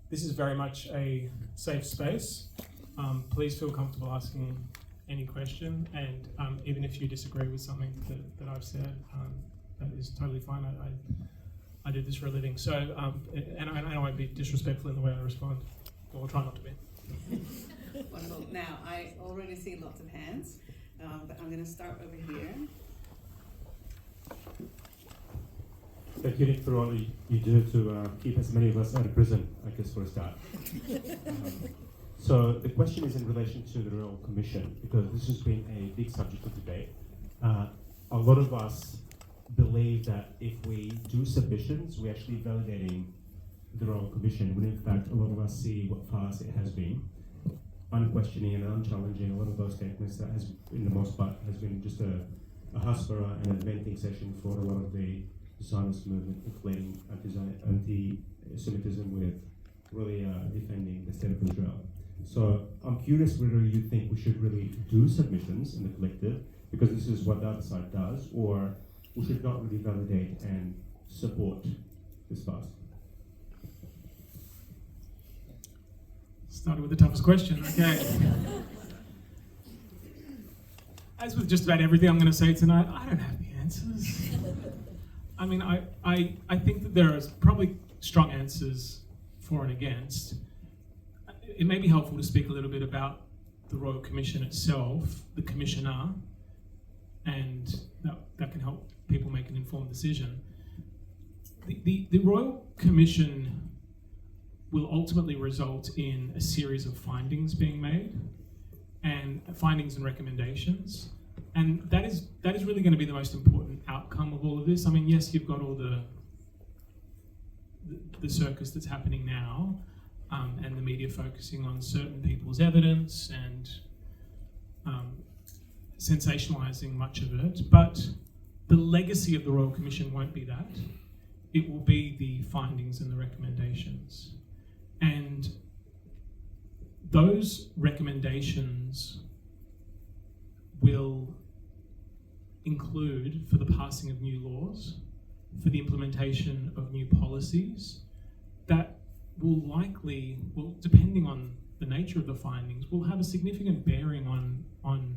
This is very much a safe space. Please feel comfortable asking any question, and even if you disagree with something that I've said, that is totally fine. I do this for a living, so and I won't be disrespectful in the way I respond, or I'll try not to be. Wonderful. Now, I already see lots of hands, but I'm going to start over here. Thank you, Nick, for all you do to keep as many of us out of prison, I guess, for a start. So the question is in relation to the Royal Commission, because this has been a big subject of debate. A lot of us believe that if we do submissions, we're actually validating the Royal Commission, when in fact a lot of us see what farce it has been, unquestioning and unchallenging a lot of those statements that has, in the most part, has been just a husbara and a venting session for a lot of the Zionist movement, including anti-Semitism, with really defending the state of Israel. So I'm curious whether you think we should really do submissions in the collective, because this is what the other side does, or we should not really validate and support this farce. Started with the toughest question, okay. As with just about everything I'm going to say tonight, I don't have the answers. I mean, I think that there are probably strong answers for and against. It may be helpful to speak a little bit about the Royal Commission itself, the Commissioner, and that can help people make an informed decision. The Royal Commission will ultimately result in a series of findings being made, and findings and recommendations. And that is really going to be the most important outcome of all of this. I mean, yes, you've got all the circus that's happening now, and the media focusing on certain people's evidence and sensationalizing much of it. But the legacy of the Royal Commission won't be that. It will be the findings and the recommendations. And those recommendations will include for the passing of new laws, for the implementation of new policies that will likely, well, depending on the nature of the findings, will have a significant bearing on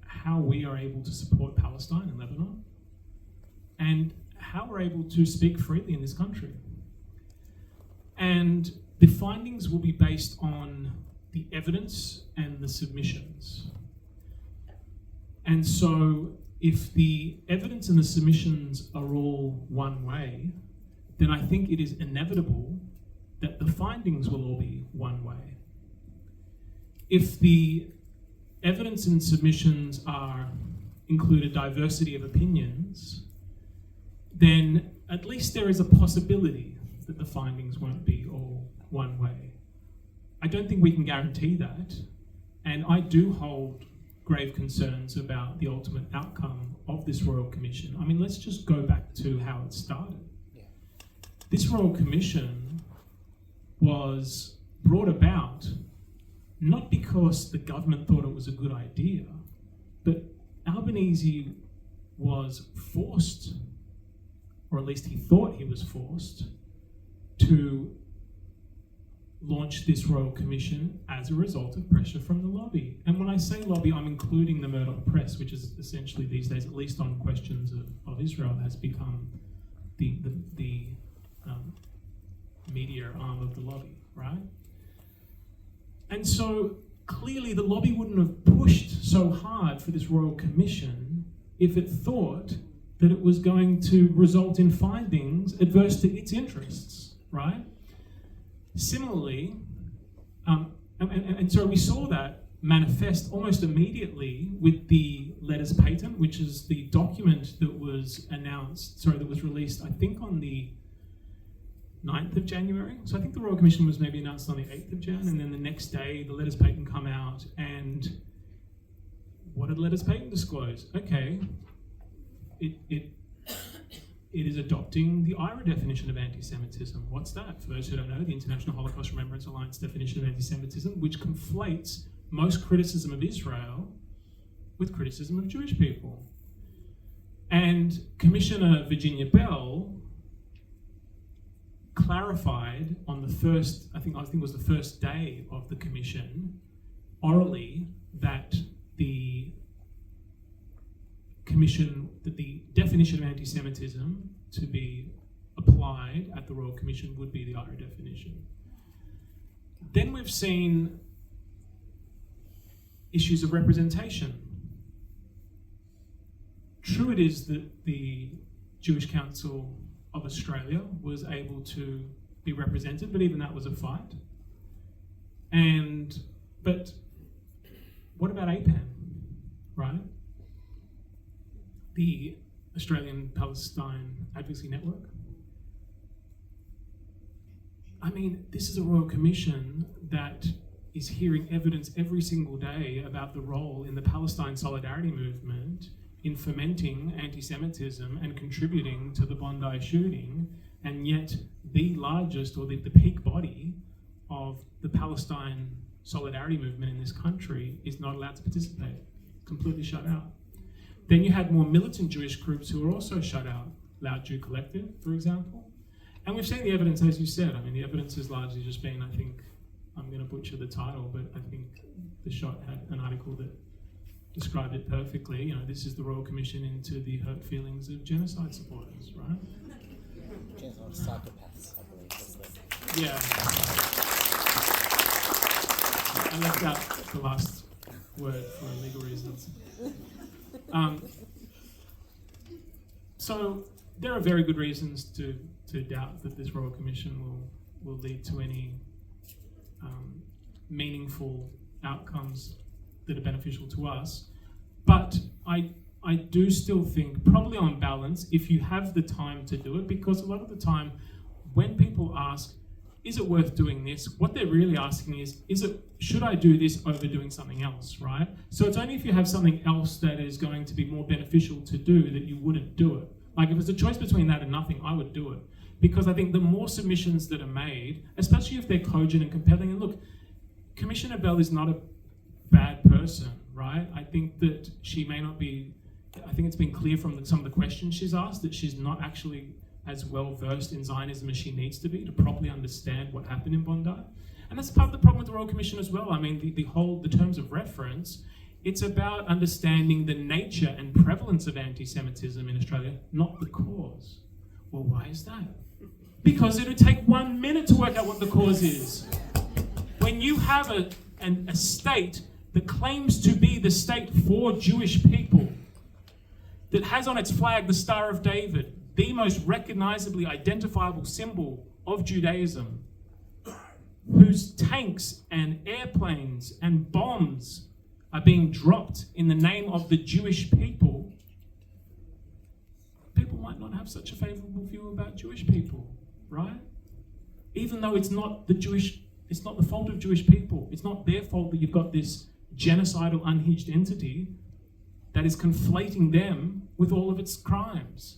how we are able to support Palestine and Lebanon, and how we're able to speak freely in this country. And the findings will be based on the evidence and the submissions. And so if the evidence and the submissions are all one way, then I think it is inevitable that the findings will all be one way. If the evidence and submissions include a diversity of opinions, then at least there is a possibility that the findings won't be all one way. I don't think we can guarantee that, and I do hold grave concerns about the ultimate outcome of this Royal Commission. I mean, let's just go back to how it started. Yeah. This Royal Commission was brought about not because the government thought it was a good idea, but Albanese was forced, or at least he thought he was forced, to launch this Royal Commission as a result of pressure from the lobby. And when I say lobby, I'm including the Murdoch press, which is essentially these days, at least on questions of Israel, has become the media arm of the lobby, right? And so clearly the lobby wouldn't have pushed so hard for this Royal Commission if it thought that it was going to result in findings adverse to its interests, right? Similarly, and so we saw that manifest almost immediately with the letters patent, which is the document that was released, I think, on the 9th of January. So I think the Royal Commission was maybe announced on the 8th of Jan, and then the next day the letters patent come out, and what did letters patent disclose? Okay, it is adopting the IRA definition of anti-Semitism. What's that? For those who don't know, the International Holocaust Remembrance Alliance definition of anti-Semitism, which conflates most criticism of Israel with criticism of Jewish people. And Commissioner Virginia Bell clarified on the first think it was the first day of the commission, orally, that the definition of anti-Semitism to be applied at the Royal Commission would be the IHRA definition. Then we've seen issues of representation. True it is that the Jewish Council of Australia was able to be represented, but even that was a fight. But what about APAN, right? The Australian Palestine Advocacy Network. I mean, this is a Royal Commission that is hearing evidence every single day about the role in the Palestine solidarity movement in fomenting anti-Semitism and contributing to the Bondi shooting, and yet the largest, or the peak body of the Palestine solidarity movement in this country is not allowed to participate, completely shut out. Then you had more militant Jewish groups who were also shut out, Loud Jew Collective, for example. And we've seen the evidence, as you said. I mean, the evidence has largely just been, I think, I'm going to butcher the title, but I think The Shot had an article that described it perfectly. You know, this is the Royal Commission into the hurt feelings of genocide supporters, right? Psychopaths, I believe. Yeah. I left out the last word for legal reasons. So there are very good reasons to doubt that this Royal Commission will lead to any meaningful outcomes that are beneficial to us. But I do still think, probably on balance, if you have the time to do it, because a lot of the time when people ask, is it worth doing this? What they're really asking is should I do this over doing something else, right? So it's only if you have something else that is going to be more beneficial to do that you wouldn't do it. Like if it's a choice between that and nothing, I would do it. Because I think the more submissions that are made, especially if they're cogent and compelling, and look, Commissioner Bell is not a bad person, right? I think that she may not be, I think it's been clear from some of the questions she's asked that she's not actually as well versed in Zionism as she needs to be to properly understand what happened in Bondi. And that's part of the problem with the Royal Commission as well. I mean, the terms of reference, it's about understanding the nature and prevalence of anti-Semitism in Australia, not the cause. Well, why is that? Because it would take 1 minute to work out what the cause is. When you have a state that claims to be the state for Jewish people, that has on its flag the Star of David, the most recognizably identifiable symbol of Judaism, whose tanks and airplanes and bombs are being dropped in the name of the Jewish people, people might not have such a favorable view about Jewish people, right? Even though it's not the fault of Jewish people. It's not their fault that you've got this genocidal, unhinged entity that is conflating them with all of its crimes,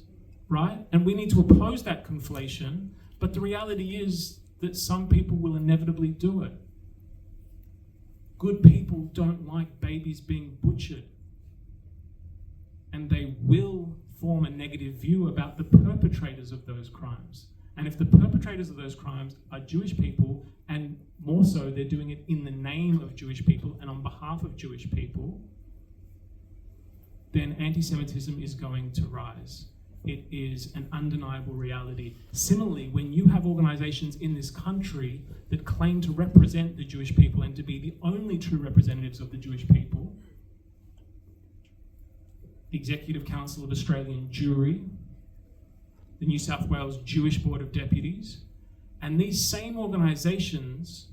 right? And we need to oppose that conflation, but the reality is that some people will inevitably do it. Good people don't like babies being butchered, and they will form a negative view about the perpetrators of those crimes. And if the perpetrators of those crimes are Jewish people, and more so, they're doing it in the name of Jewish people and on behalf of Jewish people, then anti-Semitism is going to rise. It is an undeniable reality. Similarly, when you have organizations in this country that claim to represent the Jewish people and to be the only true representatives of the Jewish people, the Executive Council of Australian Jewry, the New South Wales Jewish Board of Deputies, and these same organisations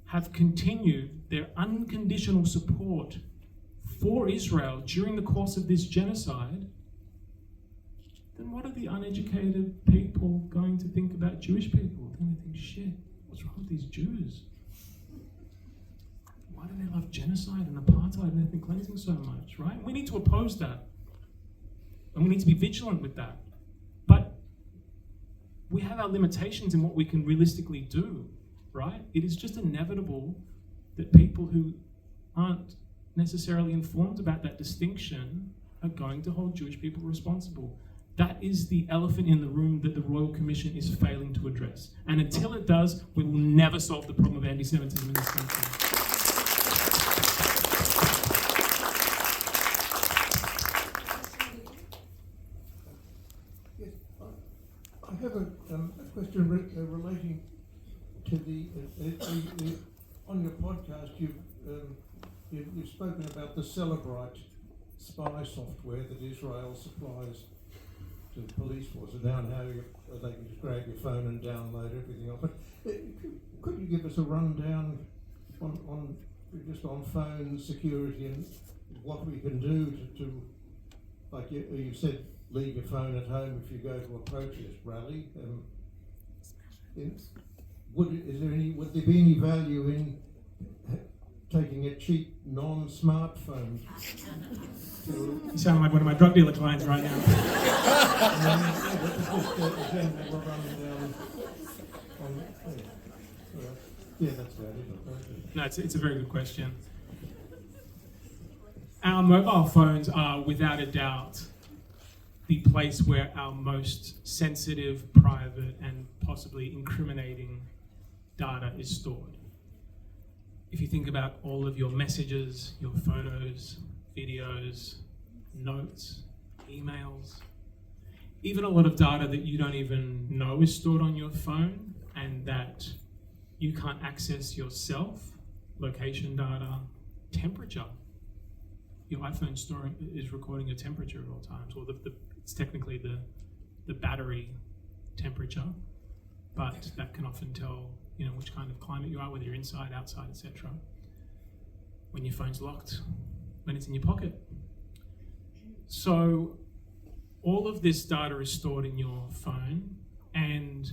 have continued their unconditional support for Israel during the course of this genocide, then what are the uneducated people going to think about Jewish people? They're going to think, shit, what's wrong with these Jews? Why do they love genocide and apartheid and ethnic cleansing so much, right? We need to oppose that. And we need to be vigilant with that. But we have our limitations in what we can realistically do, right? It is just inevitable that people who aren't necessarily informed about that distinction are going to hold Jewish people responsible. That is the elephant in the room that the Royal Commission is failing to address. And until it does, we will never solve the problem of anti-Semitism in this country. Yes, I have a question relating to the on your podcast. You've spoken about the Cellebrite spy software that Israel supplies to the police forces, and how they can just grab your phone and download everything else. But could you give us a rundown on phone security and what we can do to like you said, leave your phone at home if you go to a protest rally? Would there be any value in taking a cheap non-smartphone? You sound like one of my drug dealer clients right now. That's about it. No, it's a very good question. Our mobile phones are, without a doubt, the place where our most sensitive, private, and possibly incriminating data is stored. If you think about all of your messages, your photos, videos, notes, emails, even a lot of data that you don't even know is stored on your phone and that you can't access yourself, location data, temperature. Your iPhone is recording your temperature at all times, or it's technically the battery temperature, but that can often tell which kind of climate you are, whether you're inside, outside, etc. When your phone's locked, when it's in your pocket. So all of this data is stored in your phone, and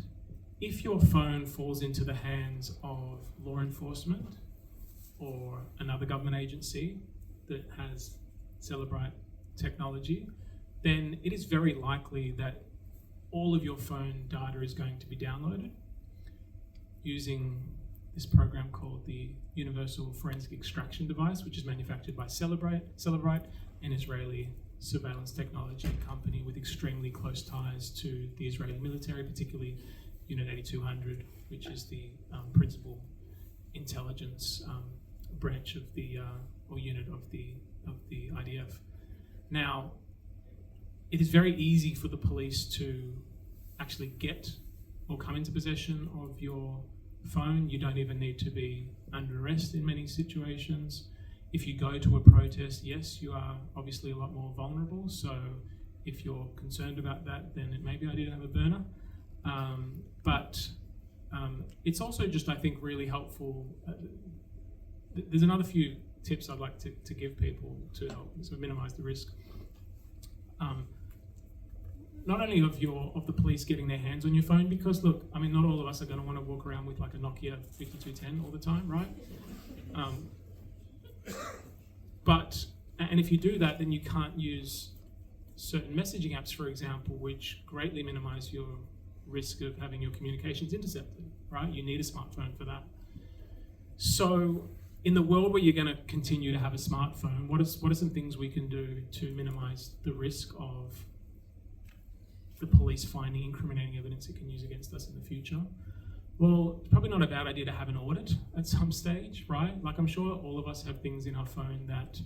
if your phone falls into the hands of law enforcement or another government agency that has Cellebrite technology, then it is very likely that all of your phone data is going to be downloaded using this program called the Universal Forensic Extraction Device, which is manufactured by Cellebrite, an Israeli surveillance technology company with extremely close ties to the Israeli military, particularly Unit 8200, which is the principal intelligence branch of the or unit of the IDF. Now, it is very easy for the police to actually get or come into possession of your phone. You don't even need to be under arrest in many situations. If you go to a protest, yes, you are obviously a lot more vulnerable. So if you're concerned about that, then it may be ideal to have a burner. But it's also just, I think, really helpful. There's another few tips I'd like to give people to help sort of minimize the risk. Not only of the police getting their hands on your phone, because look, I mean, not all of us are going to want to walk around with like a Nokia 5210 all the time, right? And if you do that, then you can't use certain messaging apps, for example, which greatly minimize your risk of having your communications intercepted, right? You need a smartphone for that. So in the world where you're going to continue to have a smartphone, what are some things we can do to minimize the risk of the police finding incriminating evidence it can use against us in the future? Well, it's probably not a bad idea to have an audit at some stage, right? Like, I'm sure all of us have things in our phone that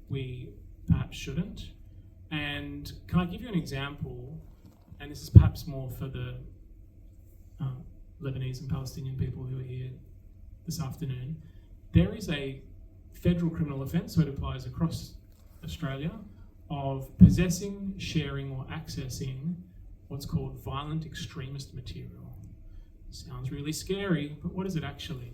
we perhaps shouldn't. And can I give you an example? And this is perhaps more for the Lebanese and Palestinian people who are here this afternoon. There is a federal criminal offence, so it applies across Australia, of possessing, sharing, or accessing what's called violent extremist material. Sounds really scary, but what is it actually?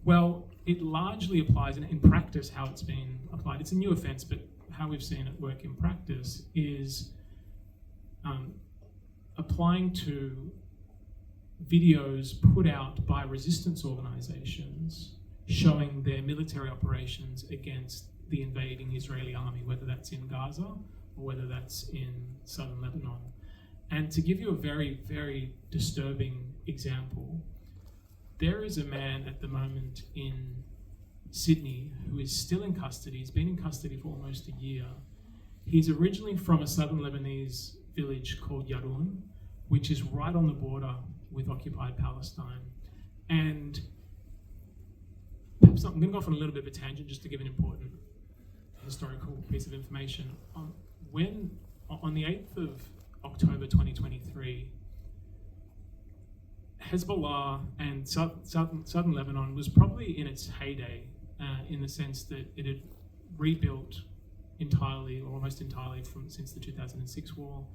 Well, it largely applies in practice how it's been applied. It's a new offence, but how we've seen it work in practice is applying to videos put out by resistance organisations showing their military operations against the invading Israeli army, whether that's in Gaza or whether that's in southern Lebanon. And to give you a very, very disturbing example, there is a man at the moment in Sydney who is still in custody. He's been in custody for almost a year. He's originally from a southern Lebanese village called Yarun, which is right on the border with occupied Palestine. And perhaps I'm going to go off on a little bit of a tangent just to give an important historical piece of information. When on the 8th of October 2023, Hezbollah and southern Lebanon was probably in its heyday in the sense that it had rebuilt entirely or almost entirely since the 2006 war.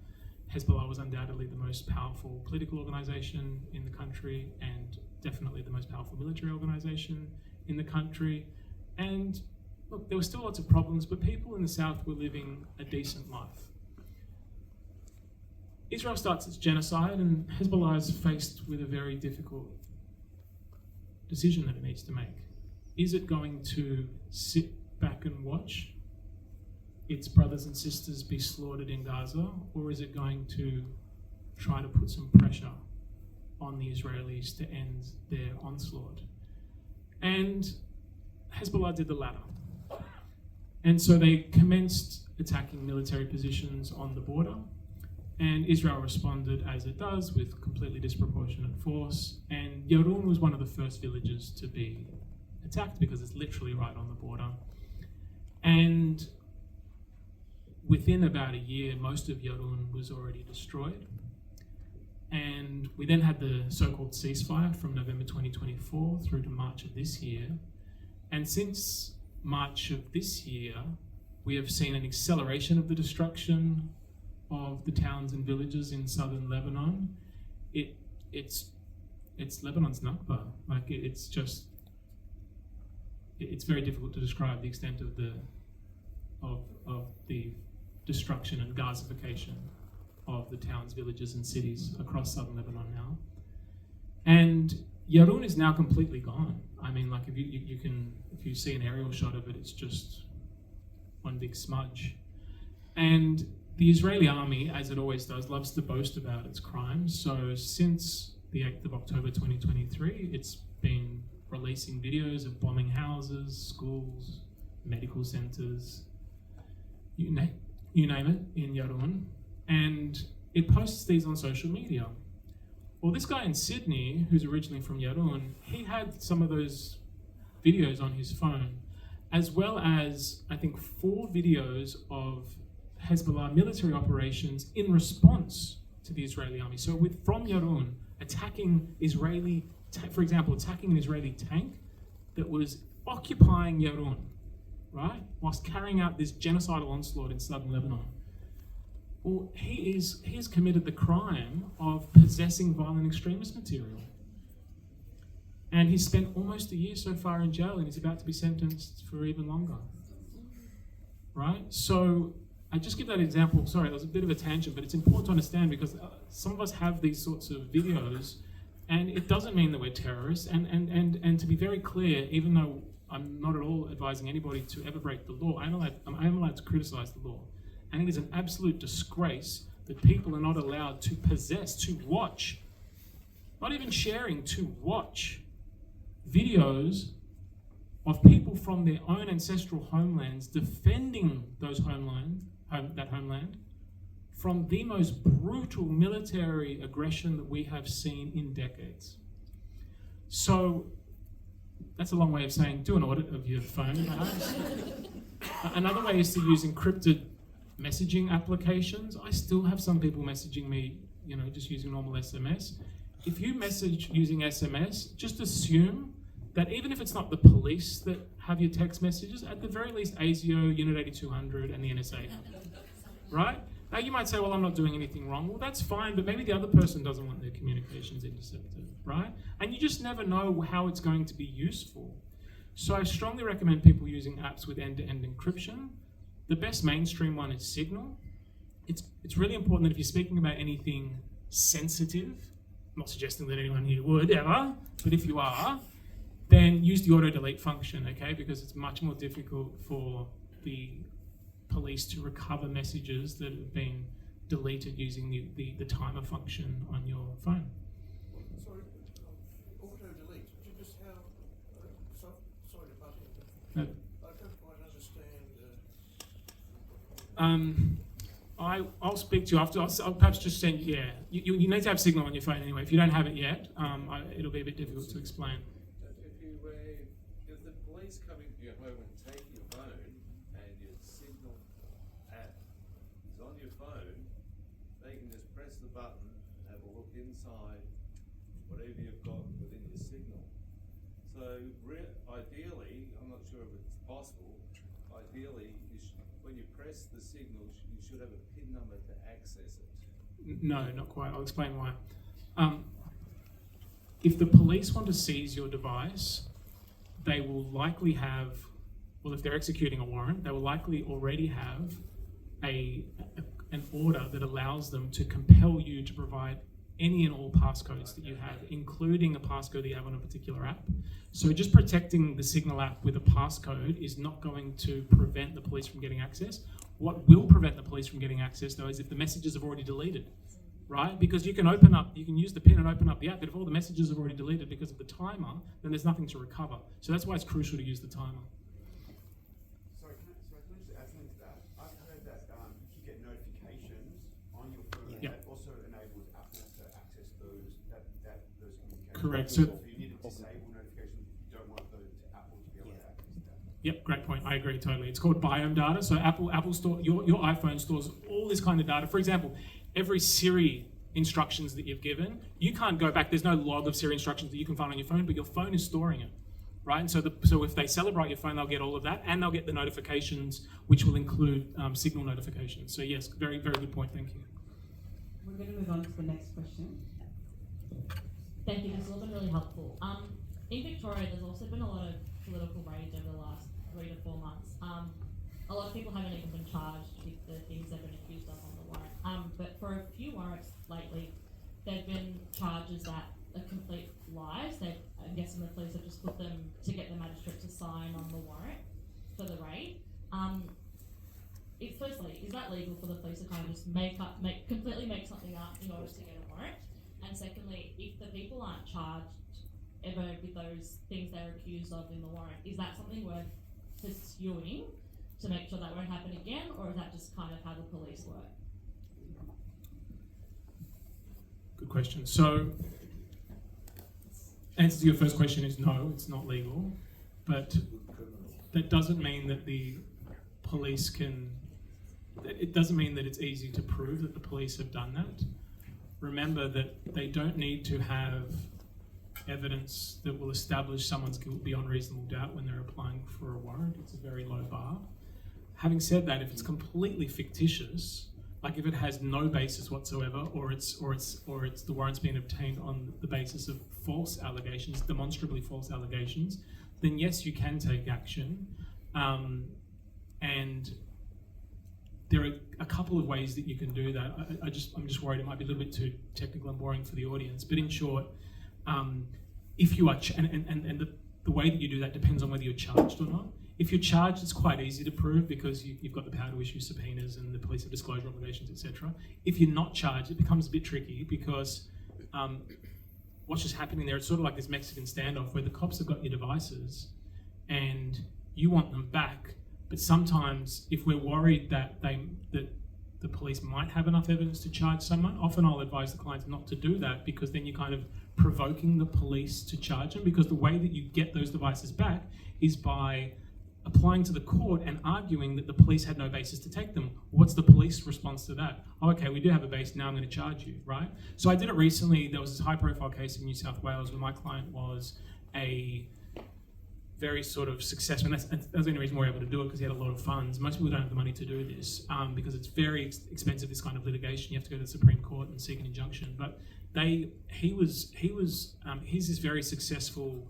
Hezbollah was undoubtedly the most powerful political organisation in the country and definitely the most powerful military organisation in the country. And look, there were still lots of problems, but people in the south were living a decent life. Israel starts its genocide, and Hezbollah is faced with a very difficult decision that it needs to make. Is it going to sit back and watch its brothers and sisters be slaughtered in Gaza, or is it going to try to put some pressure on the Israelis to end their onslaught? And Hezbollah did the latter. And so they commenced attacking military positions on the border, and Israel responded as it does with completely disproportionate force. And Yarun was one of the first villages to be attacked because it's literally right on the border. And within about a year, most of Yarun was already destroyed. And we then had the so-called ceasefire from November 2024 through to March of this year. And since March of this year, we have seen an acceleration of the destruction of the towns and villages in southern Lebanon. It's Lebanon's Nakba. Like it's very difficult to describe the extent of the destruction and Gazification of the towns, villages, and cities across southern Lebanon now. And Yarun is now completely gone. I mean, like if you see an aerial shot of it, it's just one big smudge. And the Israeli army, as it always does, loves to boast about its crimes. So since the 8th of October 2023, it's been releasing videos of bombing houses, schools, medical centres, you name it, in Yarun. And it posts these on social media. Well, this guy in Sydney, who's originally from Yarun, he had some of those videos on his phone, as well as, I think, 4 videos of Hezbollah military operations in response to the Israeli army. So from Yarun, attacking for example, attacking an Israeli tank that was occupying Yarun, right, whilst carrying out this genocidal onslaught in southern Lebanon. Well, he has committed the crime of possessing violent extremist material. And he's spent almost a year so far in jail, and he's about to be sentenced for even longer. Right? So I just give that example. Sorry, that was a bit of a tangent, but it's important to understand because some of us have these sorts of videos, and it doesn't mean that we're terrorists. And to be very clear, even though I'm not at all advising anybody to ever break the law, I am allowed to criticize the law. And it is an absolute disgrace that people are not allowed to possess, to watch, not even sharing, to watch videos of people from their own ancestral homelands defending that homeland from the most brutal military aggression that we have seen in decades. So that's a long way of saying do an audit of your phone. Another way is to use encrypted messaging applications. I still have some people messaging me, just using normal SMS. If you message using SMS, just assume that even if it's not the police that have your text messages, at the very least ASIO, Unit 8200, and the NSA have it, right? Now you might say, well, I'm not doing anything wrong. Well, that's fine, but maybe the other person doesn't want their communications intercepted, right? And you just never know how it's going to be useful. So I strongly recommend people using apps with end-to-end encryption. The best mainstream one is Signal. It's really important that if you're speaking about anything sensitive, I'm not suggesting that anyone here would ever, but if you are, then use the auto-delete function, okay? Because it's much more difficult for the police to recover messages that have been deleted using the timer function on your phone. Sorry, auto-delete. Could you just how? Sorry to butt in. No. I don't quite understand. I'll speak to you after. I'll perhaps just send you. Yeah, you need to have signal on your phone anyway. If you don't have it yet, it'll be a bit difficult to explain. If the police come into your home and take your phone and your signal app is on your phone, they can just press the button and have a look inside whatever you've got within your signal. So ideally, I'm not sure if it's possible, ideally when you press the signal, you should have a PIN number to access it. No, not quite. I'll explain why. If the police want to seize your device, they will likely have, well, if they're executing a warrant, they will likely already have an order that allows them to compel you to provide any and all passcodes that you have, including a passcode that you have on a particular app. So just protecting the Signal app with a passcode is not going to prevent the police from getting access. What will prevent the police from getting access, though, is if the messages have already deleted, right? Because you can use the PIN and open up the app, but if all the messages have already deleted because of the timer, then there's nothing to recover. So that's why it's crucial to use the timer. Sorry, can I just add something to that? I've heard that you get notifications on your phone that also enables Apple to access those communications. Correct. So you need to disable notifications if you don't want Apple to be able to access that. Yep, great point. I agree totally. It's called biome data. So Apple store your iPhone stores all this kind of data. For example, every Siri instructions that you've given, you can't go back. There's no log of Siri instructions that you can find on your phone, but your phone is storing it, right? And so if they Cellebrite your phone, they'll get all of that, and they'll get the notifications, which will include Signal notifications. So yes, very, very good point. Thank you. We're going to move on to the next question. Thank you. This has all been really helpful. In Victoria, there's also been a lot of political rage over the last 3 to 4 months. A lot of people haven't even been charged with the things they've been accused of on the warrant. But for a few warrants lately, there've been charges that are complete lies. I'm guessing the police have just put them to get the magistrate to sign on the warrant for the raid. Firstly, is that legal for the police to kind of just completely make something up in order to get a warrant? And secondly, if the people aren't charged ever with those things they're accused of in the warrant, is that something worth pursuing to make sure that won't happen again, or is that just kind of how the police work? Good question. So, answer to your first question is no, it's not legal, but that doesn't mean that the police it doesn't mean that it's easy to prove that the police have done that. Remember that they don't need to have evidence that will establish someone's guilt beyond reasonable doubt when they're applying for a warrant. It's a very low bar. Having said that, if it's completely fictitious, like if it has no basis whatsoever, or it's the warrant's been obtained on the basis of false allegations, demonstrably false allegations, then yes, you can take action. And there are a couple of ways that you can do that. I'm just worried it might be a little bit too technical and boring for the audience. But in short, if you are the way that you do that depends on whether you're charged or not. If you're charged, it's quite easy to prove because you've got the power to issue subpoenas and the police have disclosure obligations, etc. If you're not charged, it becomes a bit tricky because what's just happening there, it's sort of like this Mexican standoff where the cops have got your devices and you want them back. But sometimes if we're worried that the police might have enough evidence to charge someone, often I'll advise the clients not to do that because then you're kind of provoking the police to charge them, because the way that you get those devices back is by applying to the court and arguing that the police had no basis to take them. What's the police response to that? Oh, okay, we do have a base, now I'm going to charge you, right? So I did it recently. There was this high-profile case in New South Wales where my client was a very sort of successful, and that's the only reason we were able to do it, because he had a lot of funds. Most people don't have the money to do this because it's very expensive, this kind of litigation. You have to go to the Supreme Court and seek an injunction. But he's this very successful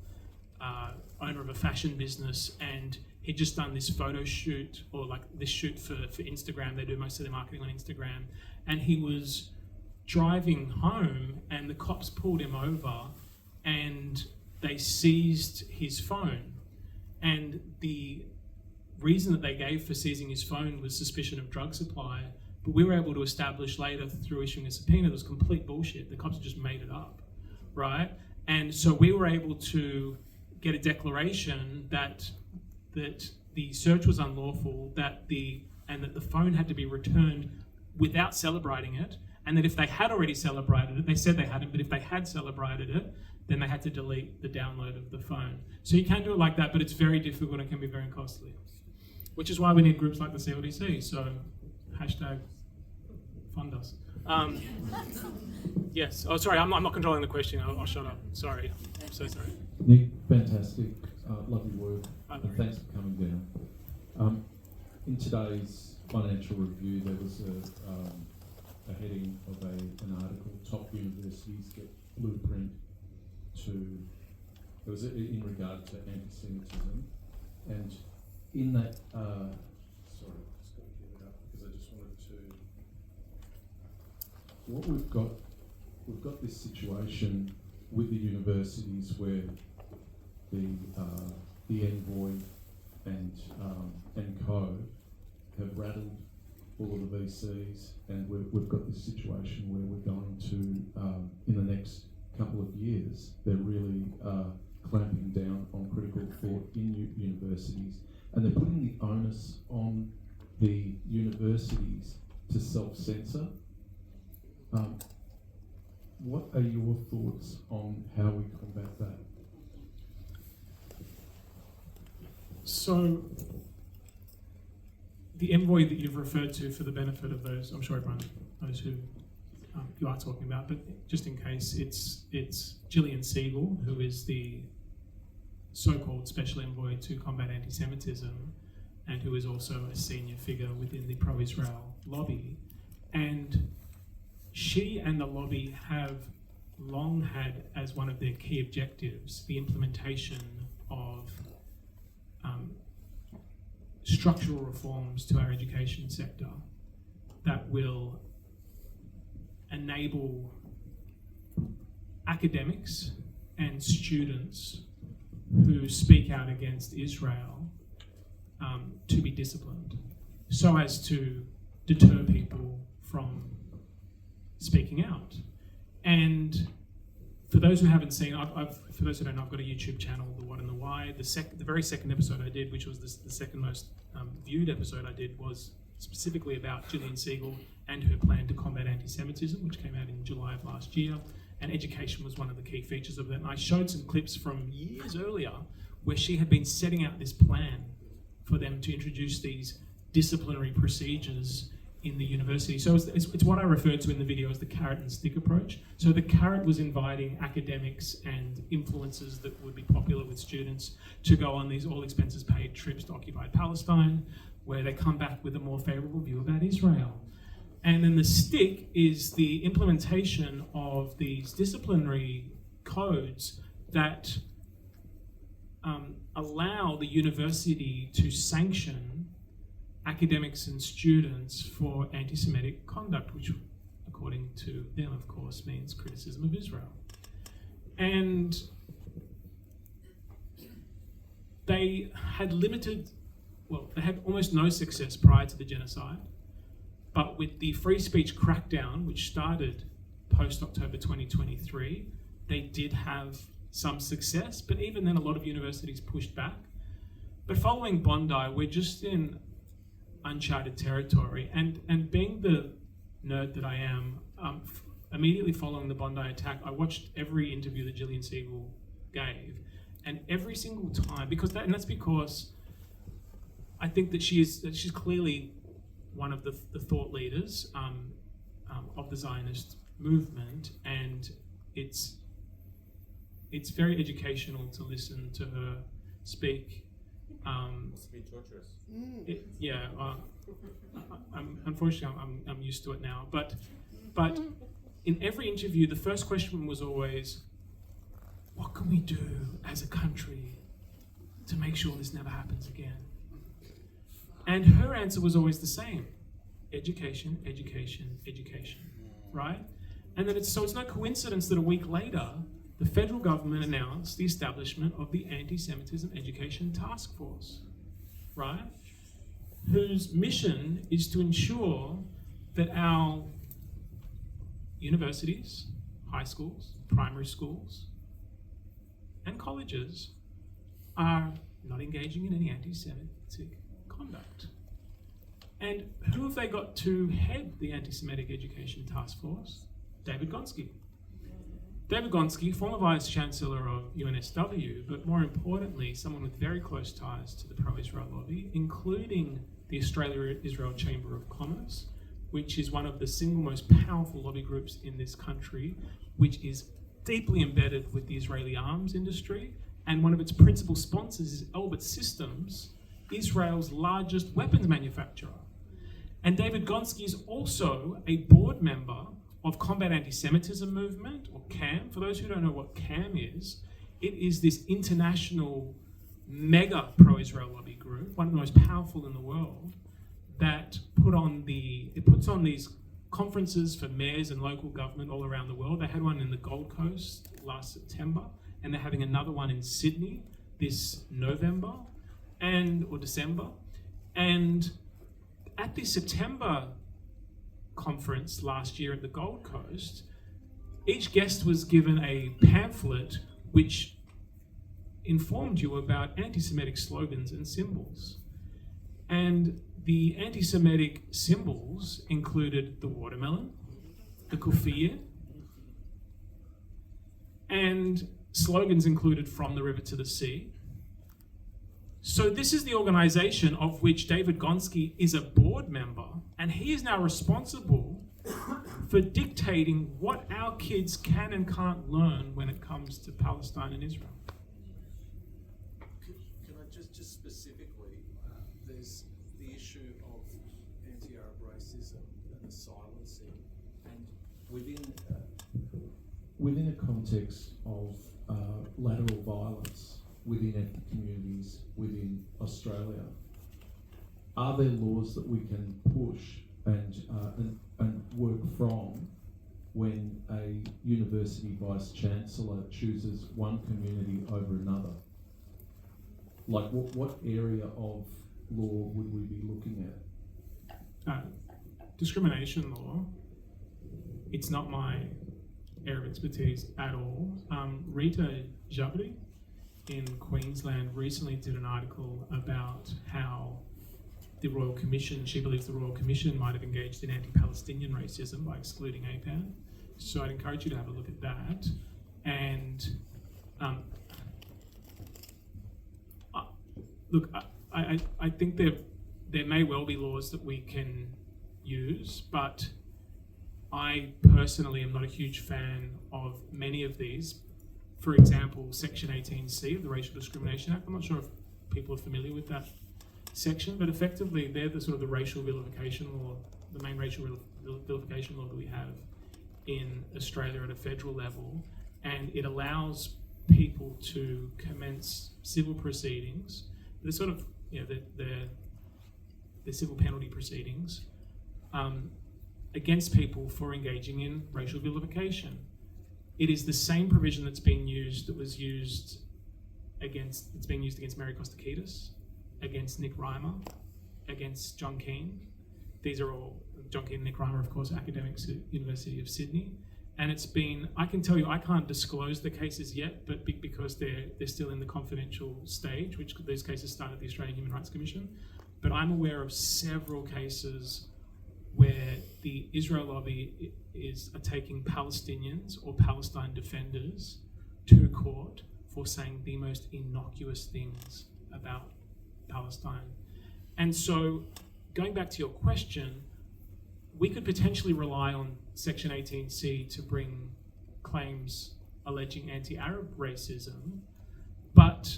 owner of a fashion business, and he'd just done this photo shoot, or like this shoot for Instagram. They do most of their marketing on Instagram. And he was driving home and the cops pulled him over and they seized his phone. And the reason that they gave for seizing his phone was suspicion of drug supply. But we were able to establish later through issuing a subpoena it was complete bullshit. The cops just made it up, right? And so we were able to get a declaration that the search was unlawful, that the phone had to be returned without celebrating it, and that if they had already celebrated it, they said they hadn't, but if they had celebrated it, then they had to delete the download of the phone. So you can do it like that, but it's very difficult and can be very costly. Which is why we need groups like the CLDC, so hashtag fund us. Yes, oh sorry, I'm not controlling the question, I'll shut up, sorry, I'm so sorry. Nick, fantastic, lovely work, Hi, and thanks for coming down. In today's financial review, there was a heading of an article, top universities get blueprint to, it was in regard to anti-Semitism, and in that, sorry, just got to get it up because I just wanted to, what we've got this situation with the universities where the envoy and co have rattled all of the VCs, and we've got this situation where we're going to, in the next couple of years, they're really clamping down on critical thought in universities, and they're putting the onus on the universities to self-censor. What are your thoughts on how we combat that? So, the envoy that you've referred to, for the benefit of those, I'm sure everyone knows who you are talking about, but just in case, it's Gillian Siegel, who is the so-called Special Envoy to combat anti-Semitism, and who is also a senior figure within the pro-Israel lobby. And she and the lobby have long had as one of their key objectives the implementation of structural reforms to our education sector that will enable academics and students who speak out against Israel to be disciplined, so as to deter people from speaking out. And for those who haven't seen, for those who don't know, I've got a YouTube channel, The What and the Why. The very second episode I did, which was the second most viewed episode I did, was specifically about Gillian Siegel and her plan to combat anti-Semitism, which came out in July of last year. And education was one of the key features of that. And I showed some clips from years earlier where she had been setting out this plan for them to introduce these disciplinary procedures in the university. So it's what I referred to in the video as the carrot and stick approach. So the carrot was inviting academics and influencers that would be popular with students to go on these all expenses paid trips to occupied Palestine, where they come back with a more favourable view about Israel. And then the stick is the implementation of these disciplinary codes that allow the university to sanction academics and students for anti-Semitic conduct, which according to them, of course, means criticism of Israel. And they had they had almost no success prior to the genocide, but with the free speech crackdown, which started post-October 2023, they did have some success, but even then a lot of universities pushed back. But following Bondi, we're just in uncharted territory, and being the nerd that I am, immediately following the Bondi attack, I watched every interview that Gillian Siegel gave, and every single time, that's because I think that she's clearly one of the thought leaders of the Zionist movement, and it's very educational to listen to her speak. Must be torturous. Unfortunately, I'm used to it now. But in every interview, the first question was always, "What can we do as a country to make sure this never happens again?" And her answer was always the same: education, education, education. Right? And then it's no coincidence that a week later, the federal government announced the establishment of the Anti-Semitism Education Task Force, right? Whose mission is to ensure that our universities, high schools, primary schools, and colleges are not engaging in any anti-Semitic conduct. And who have they got to head the Anti-Semitic Education Task Force? David Gonski. David Gonski, former Vice-Chancellor of UNSW, but more importantly, someone with very close ties to the pro-Israel lobby, including the Australia-Israel Chamber of Commerce, which is one of the single most powerful lobby groups in this country, which is deeply embedded with the Israeli arms industry, and one of its principal sponsors is Elbit Systems, Israel's largest weapons manufacturer. And David Gonski is also a board member of Combat Antisemitism Movement, or CAM. For those who don't know what CAM is, it is this international mega pro-Israel lobby group, one of the most powerful in the world, that puts on these conferences for mayors and local government all around the world. They had one in the Gold Coast last September, and they're having another one in Sydney this November or December. And at the September conference last year at the Gold Coast, each guest was given a pamphlet which informed you about anti-Semitic slogans and symbols. And the anti-Semitic symbols included the watermelon, the kufiyeh, and slogans included from the river to the sea. So this is the organization of which David Gonski is a board member, and he is now responsible for dictating what our kids can and can't learn when it comes to Palestine and Israel. Can I just specifically, there's the issue of anti-Arab racism and the silencing, and within a context of lateral violence within ethnic communities within Australia, are there laws that we can push and work from when a university vice-chancellor chooses one community over another? Like what area of law would we be looking at? Discrimination law, it's not my area of expertise at all. Rita Jabri in Queensland recently did an article about how the Royal Commission, she believes the Royal Commission might have engaged in anti-Palestinian racism by excluding APAN. So I'd encourage you to have a look at that. And look, I think there may well be laws that we can use, but I personally am not a huge fan of many of these. For example, Section 18C of the Racial Discrimination Act. I'm not sure if people are familiar with that section, but effectively they're the sort of the racial vilification law, the main racial vilification law that we have in Australia at a federal level, and it allows people to commence civil proceedings. They're sort of, they're civil penalty proceedings against people for engaging in racial vilification. It is the same provision that's being used, it's being used against Mary Kostakidis, against Nick Reimer, against John Keane. These are all, John Keane and Nick Reimer, of course, academics at University of Sydney. And it's been, I can tell you, I can't disclose the cases yet, but because they're still in the confidential stage, which these cases start at the Australian Human Rights Commission. But I'm aware of several cases where the Israel lobby are taking Palestinians or Palestine defenders to court for saying the most innocuous things about Palestine. And so, going back to your question, we could potentially rely on Section 18C to bring claims alleging anti-Arab racism, but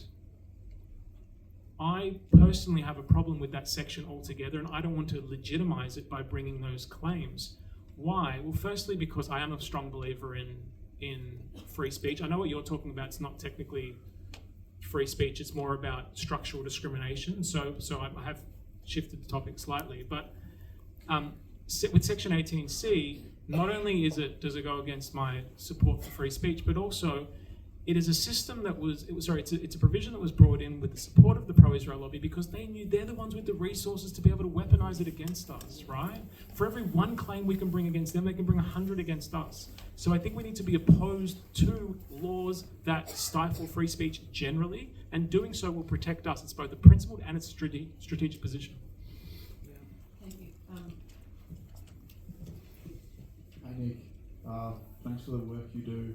I personally have a problem with that section altogether, and I don't want to legitimize it by bringing those claims. Why? Well, firstly, because I am a strong believer in free speech. I know what you're talking about. It's not technically free speech. It's more about structural discrimination. So I have shifted the topic slightly. But with Section 18C, not only does it go against my support for free speech, but also it is a system that it's a provision that was brought in with the support of the pro-Israel lobby because they knew they're the ones with the resources to be able to weaponize it against us, right? For every one claim we can bring against them, they can bring 100 against us. So I think we need to be opposed to laws that stifle free speech generally, and doing so will protect us. It's both a principled and it's a strategic position. Thank Nick, thanks for the work you do.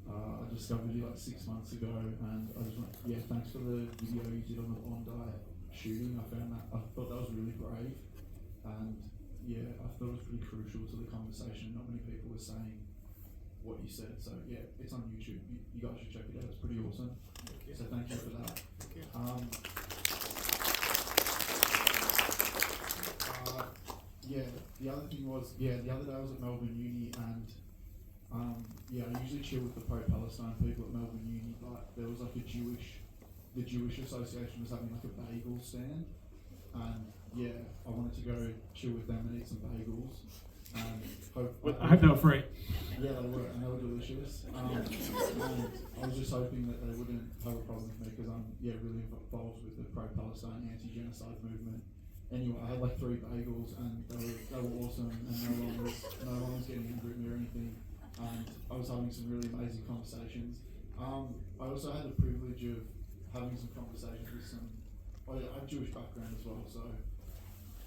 I discovered you like 6 months ago, and I just want, thanks for the video you did on the Bondi shooting. I thought that was really brave, and I thought it was pretty crucial to the conversation. Not many people were saying what you said, so it's on YouTube. You guys should check it out. It's pretty awesome. So thank you for that. The other thing was, the other day I was at Melbourne Uni, and I usually chill with the pro-Palestine people at Melbourne Uni, but there was like the Jewish Association was having like a bagel stand, and I wanted to go chill with them and eat some bagels. I hope they were free. Yeah, they were, and they were delicious. And I was just hoping that they wouldn't have a problem with me, because I'm really involved with the pro-Palestine anti-genocide movement. Anyway, I had like 3 bagels, and they were awesome, and no one was getting angry at me or anything. And I was having some really amazing conversations. I also had the privilege of having some conversations with I have Jewish background as well, so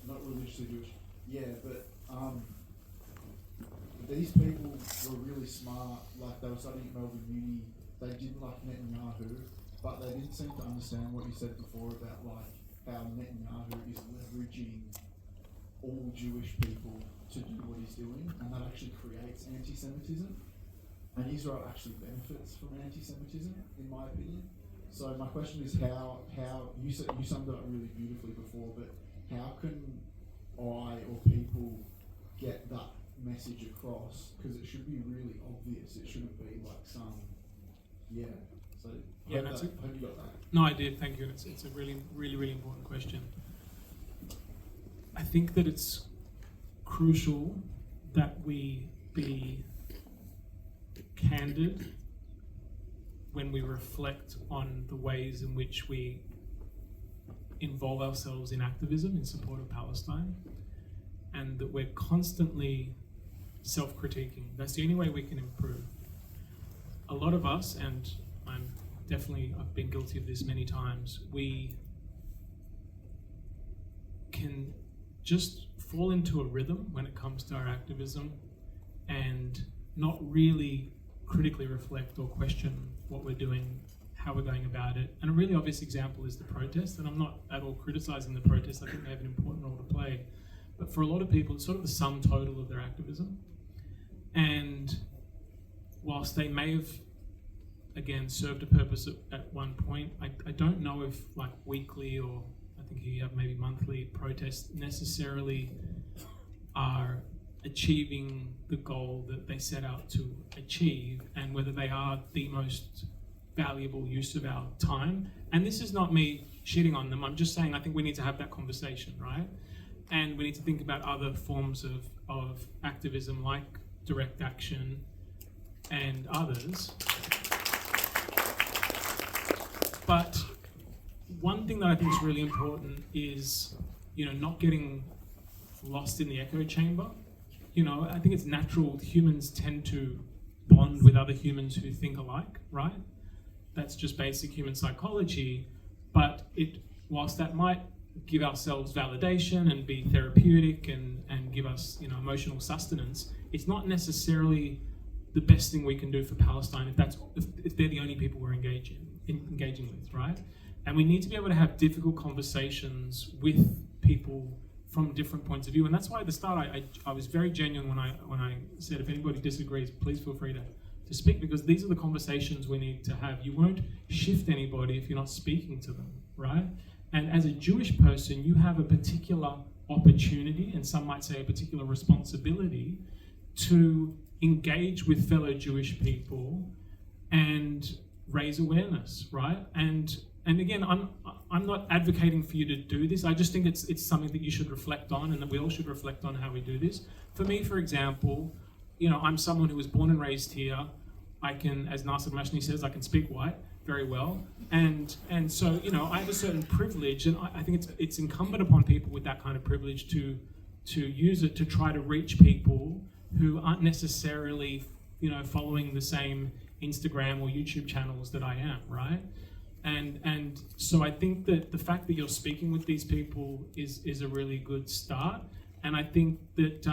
not religiously Jewish. But these people were really smart. Like, they were studying at Melbourne Uni. They didn't like Netanyahu, but they didn't seem to understand what you said before about like how Netanyahu is leveraging all Jewish people to do what he's doing, and that actually creates anti-Semitism. And Israel actually benefits from anti-Semitism, in my opinion. So my question is, how you summed it up really beautifully before, but how can I or people get that message across? Because it should be really obvious. It shouldn't be like some, So hope you got that. No, I did. Thank you. It's a really, really, really important question. I think that it's crucial that we be candid when we reflect on the ways in which we involve ourselves in activism in support of Palestine, and that we're constantly self-critiquing. That's the only way we can improve. A lot of us, and I've been guilty of this many times, we can just fall into a rhythm when it comes to our activism and not really critically reflect or question what we're doing, how we're going about it. And a really obvious example is the protest, and I'm not at all criticizing the protest. I think they have an important role to play. But for a lot of people, it's sort of the sum total of their activism. And whilst they may have, again, served a purpose at one point, I don't know if like weekly, or I think you have maybe monthly protests necessarily are achieving the goal that they set out to achieve, and whether they are the most valuable use of our time. And this is not me shitting on them. I'm just saying I think we need to have that conversation, right? And we need to think about other forms of activism like direct action and others. But one thing that I think is really important is, not getting lost in the echo chamber. I think it's natural. Humans tend to bond with other humans who think alike, right? That's just basic human psychology. But whilst that might give ourselves validation and be therapeutic and give us, emotional sustenance, it's not necessarily the best thing we can do for Palestine if they're the only people we're engaging with, right? And we need to be able to have difficult conversations with people from different points of view. And that's why at the start I was very genuine when I said, if anybody disagrees, please feel free to speak, because these are the conversations we need to have. You won't shift anybody if you're not speaking to them, right? And as a Jewish person, you have a particular opportunity, and some might say a particular responsibility, to engage with fellow Jewish people and raise awareness, right? And again, I'm not advocating for you to do this. I just think it's something that you should reflect on, and that we all should reflect on how we do this. For me, for example, I'm someone who was born and raised here. I can, as Nasser Mashni says, I can speak white very well, and so I have a certain privilege, and I think it's incumbent upon people with that kind of privilege to use it to try to reach people who aren't necessarily following the same Instagram or YouTube channels that I am, right? And so I think that the fact that you're speaking with these people is a really good start. And I think that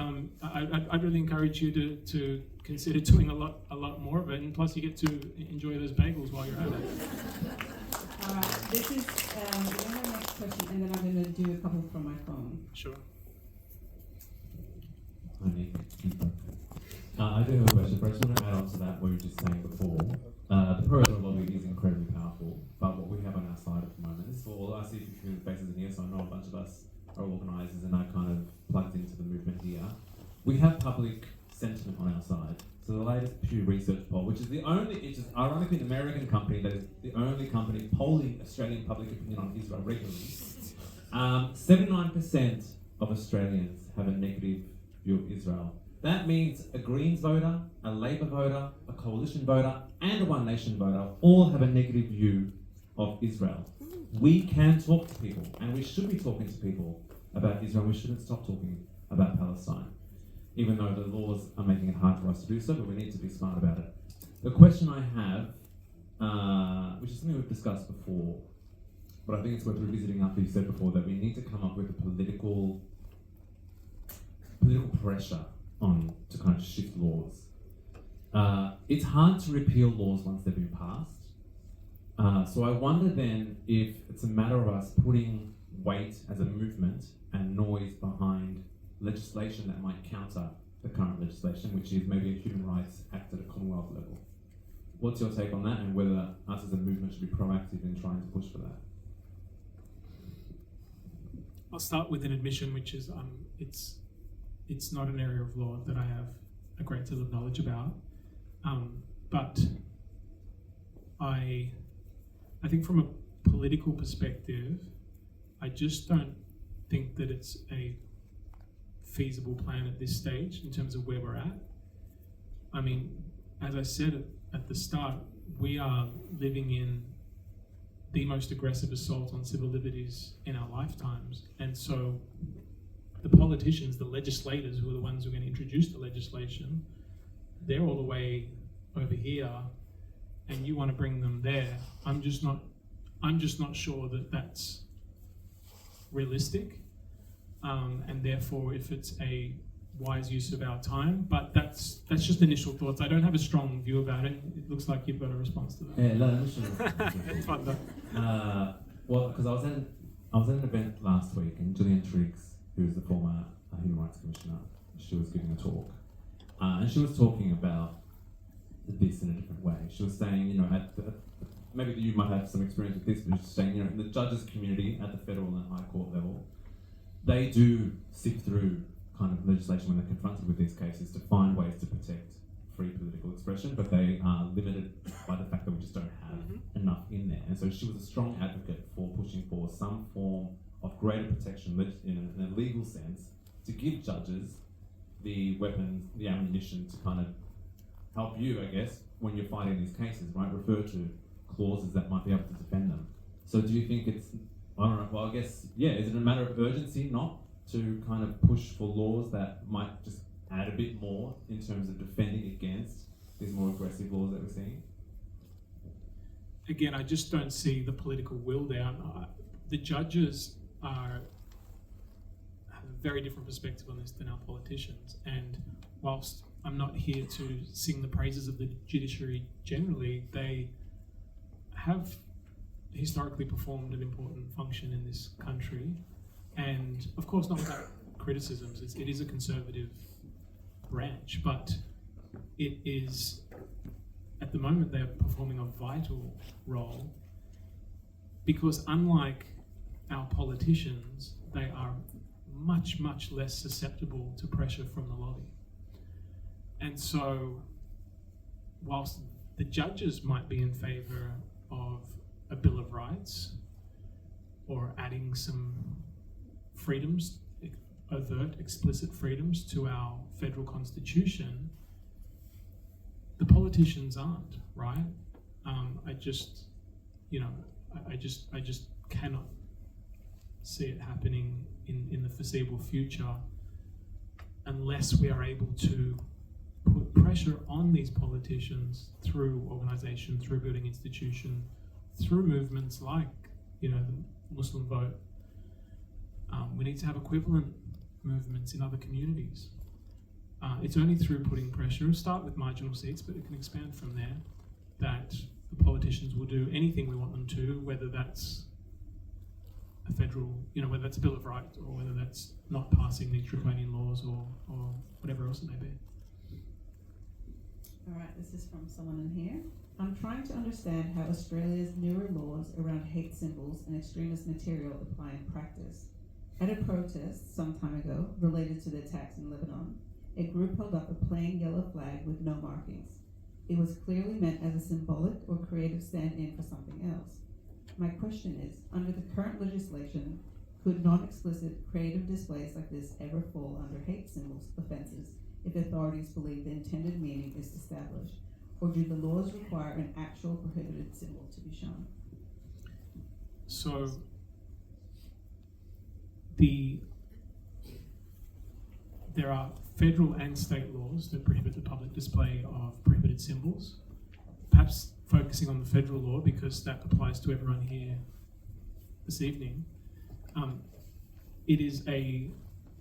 I'd really encourage you to consider doing a lot more of it, and plus you get to enjoy those bagels while you're at it. All right, this is the next question, and then I'm going to do a couple from my phone. Sure. Hi, Nick. I do have a question, but I just want to add on to that what you were just saying before. The pro-Israel lobby is incredibly powerful, but what we have on our side at the moment is for all I see between the faces in here, so I know a bunch of us are organisers and are kind of plugged into the movement here. We have public sentiment on our side. So the latest Pew Research poll, which is ironically an American company that is the only company polling Australian public opinion on Israel regularly, 79% of Australians have a negative view of Israel. That means a Greens voter, a Labor voter, a coalition voter, and a One Nation voter all have a negative view of Israel. We can talk to people, and we should be talking to people about Israel. We shouldn't stop talking about Palestine, even though the laws are making it hard for us to do so, but we need to be smart about it. The question I have, which is something we've discussed before, but I think it's worth revisiting after you said before that we need to come up with a political pressure on to kind of shift laws. It's hard to repeal laws once they've been passed. So I wonder then if it's a matter of us putting weight as a movement and noise behind legislation that might counter the current legislation, which is maybe a Human Rights Act at a Commonwealth level. What's your take on that, and whether us as a movement should be proactive in trying to push for that? I'll start with an admission, which is it's not an area of law that I have a great deal of knowledge about, but I think from a political perspective, I just don't think that it's a feasible plan at this stage in terms of where we're at. I mean, as I said at the start, we are living in the most aggressive assault on civil liberties in our lifetimes. And so the politicians, the legislators, who are the ones who are going to introduce the legislation, they're all the way over here, and you want to bring them there. I'm just not sure that that's realistic, and therefore if it's a wise use of our time. But that's just initial thoughts. I don't have a strong view about it. It looks like you've got a response to that. Yeah, no, sure. It's fun though. Well, because I was at an event last week, and Gillian Triggs, who is the former Human Rights Commissioner, she was giving a talk, and she was talking about this in a different way. She was saying, maybe you might have some experience with this, but she's saying, in the judges community at the federal and high court level, they do sift through kind of legislation when they're confronted with these cases to find ways to protect free political expression, but they are limited by the fact that we just don't have enough in there. And so she was a strong advocate for pushing for some form of greater protection in a legal sense to give judges the weapons, the ammunition to kind of help you, I guess, when you're fighting these cases, right? Refer to clauses that might be able to defend them. So do you think it's, I don't know, well, I guess, yeah, is it a matter of urgency not to kind of push for laws that might just add a bit more in terms of defending against these more aggressive laws that we're seeing? Again, I just don't see the political will there. The judges have a very different perspective on this than our politicians. And whilst I'm not here to sing the praises of the judiciary generally, they have historically performed an important function in this country. And of course, not without criticisms. It is a conservative branch, but it is, at the moment, they're performing a vital role, because unlike our politicians, they are much, much less susceptible to pressure from the lobby. And so, whilst the judges might be in favour of a Bill of Rights or adding some freedoms, overt, explicit freedoms to our federal constitution, the politicians aren't, right? I just cannot see it happening in the foreseeable future unless we are able to put pressure on these politicians through organisation, through building institution, through movements like, the Muslim vote. We need to have equivalent movements in other communities. It's only through putting pressure, start with marginal seats, but it can expand from there, that the politicians will do anything we want them to, whether that's a federal, whether that's a Bill of Rights or whether that's not passing these draconian laws or whatever else it may be. All right, this is from someone in here. I'm trying to understand how Australia's newer laws around hate symbols and extremist material apply in practice. At a protest some time ago related to the attacks in Lebanon, a group held up a plain yellow flag with no markings. It was clearly meant as a symbolic or creative stand-in for something else. My question is, under the current legislation, could non-explicit creative displays like this ever fall under hate symbols offences if authorities believe the intended meaning is established? Or do the laws require an actual prohibited symbol to be shown? So, there are federal and state laws that prohibit the public display of prohibited symbols. Perhaps focusing on the federal law, because that applies to everyone here this evening. It is a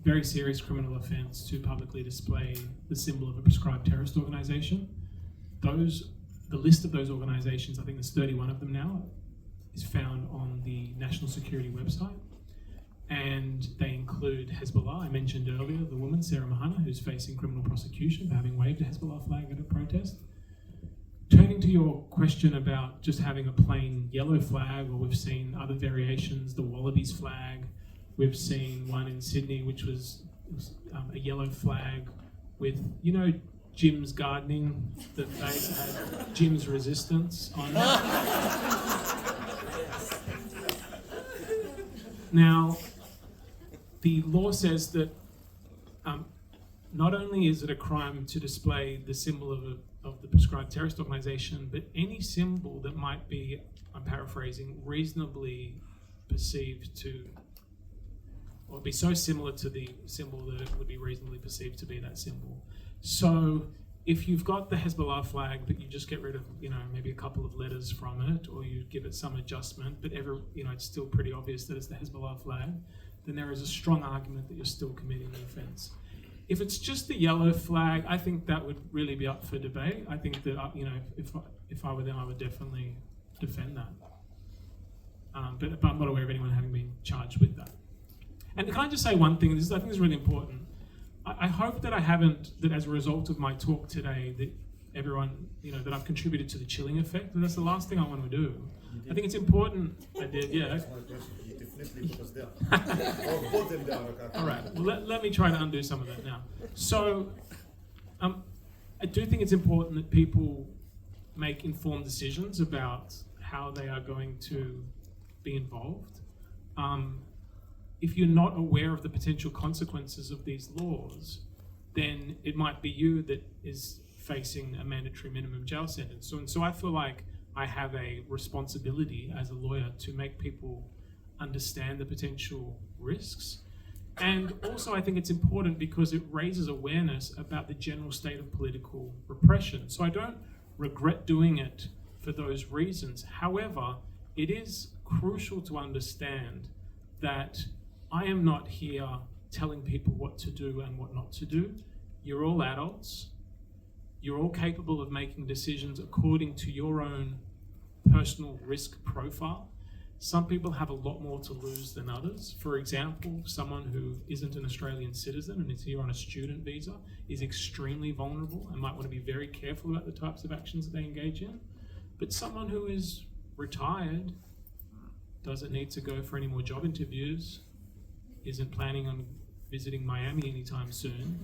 very serious criminal offence to publicly display the symbol of a prescribed terrorist organisation. The list of those organisations, I think there's 31 of them now, is found on the National Security website. And they include Hezbollah. I mentioned earlier the woman, Sarah Mahana, who's facing criminal prosecution for having waved a Hezbollah flag at a protest. Turning to your question about just having a plain yellow flag, or we've seen other variations, the Wallabies flag. We've seen one in Sydney, which was a yellow flag with, Jim's Gardening, that they had Jim's Resistance on it. Now, the law says that not only is it a crime to display the symbol of the prescribed terrorist organisation, but any symbol that might be, I'm paraphrasing, reasonably perceived to, or be so similar to the symbol that it would be reasonably perceived to be that symbol. So if you've got the Hezbollah flag, but you just get rid of, maybe a couple of letters from it, or you give it some adjustment, but it's still pretty obvious that it's the Hezbollah flag, then there is a strong argument that you're still committing the offence. If it's just the yellow flag, I think that would really be up for debate. I think that, if I were them, I would definitely defend that. But I'm not aware of anyone having been charged with that. And can I just say one thing? I think this is really important. I hope that that as a result of my talk today, that everyone, that I've contributed to the chilling effect. That's the last thing I want to do. I think it's important. I did, yeah. You definitely put us down. Or put them down. Okay. All right. Well, let me try to undo some of that now. So, I do think it's important that people make informed decisions about how they are going to be involved. If you're not aware of the potential consequences of these laws, then it might be you that is facing a mandatory minimum jail sentence. So I feel like I have a responsibility as a lawyer to make people understand the potential risks. And also I think it's important because it raises awareness about the general state of political repression. So I don't regret doing it for those reasons. However, it is crucial to understand that I am not here telling people what to do and what not to do. You're all adults. You're all capable of making decisions according to your own personal risk profile. Some people have a lot more to lose than others. For example, someone who isn't an Australian citizen and is here on a student visa is extremely vulnerable and might want to be very careful about the types of actions that they engage in. But someone who is retired, doesn't need to go for any more job interviews, isn't planning on visiting Miami anytime soon,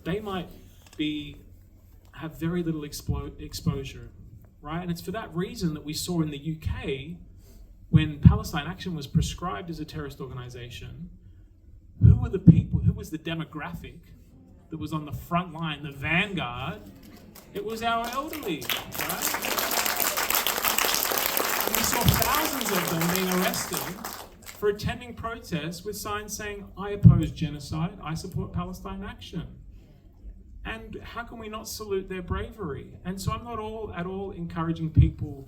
they might have very little exposure, right? And it's for that reason that we saw in the UK, when Palestine Action was prescribed as a terrorist organisation, who were the people, who was the demographic that was on the front line, the vanguard? It was our elderly, right? And we saw thousands of them being arrested for attending protests with signs saying, I oppose genocide, I support Palestine Action. And how can we not salute their bravery? And so I'm not at all encouraging people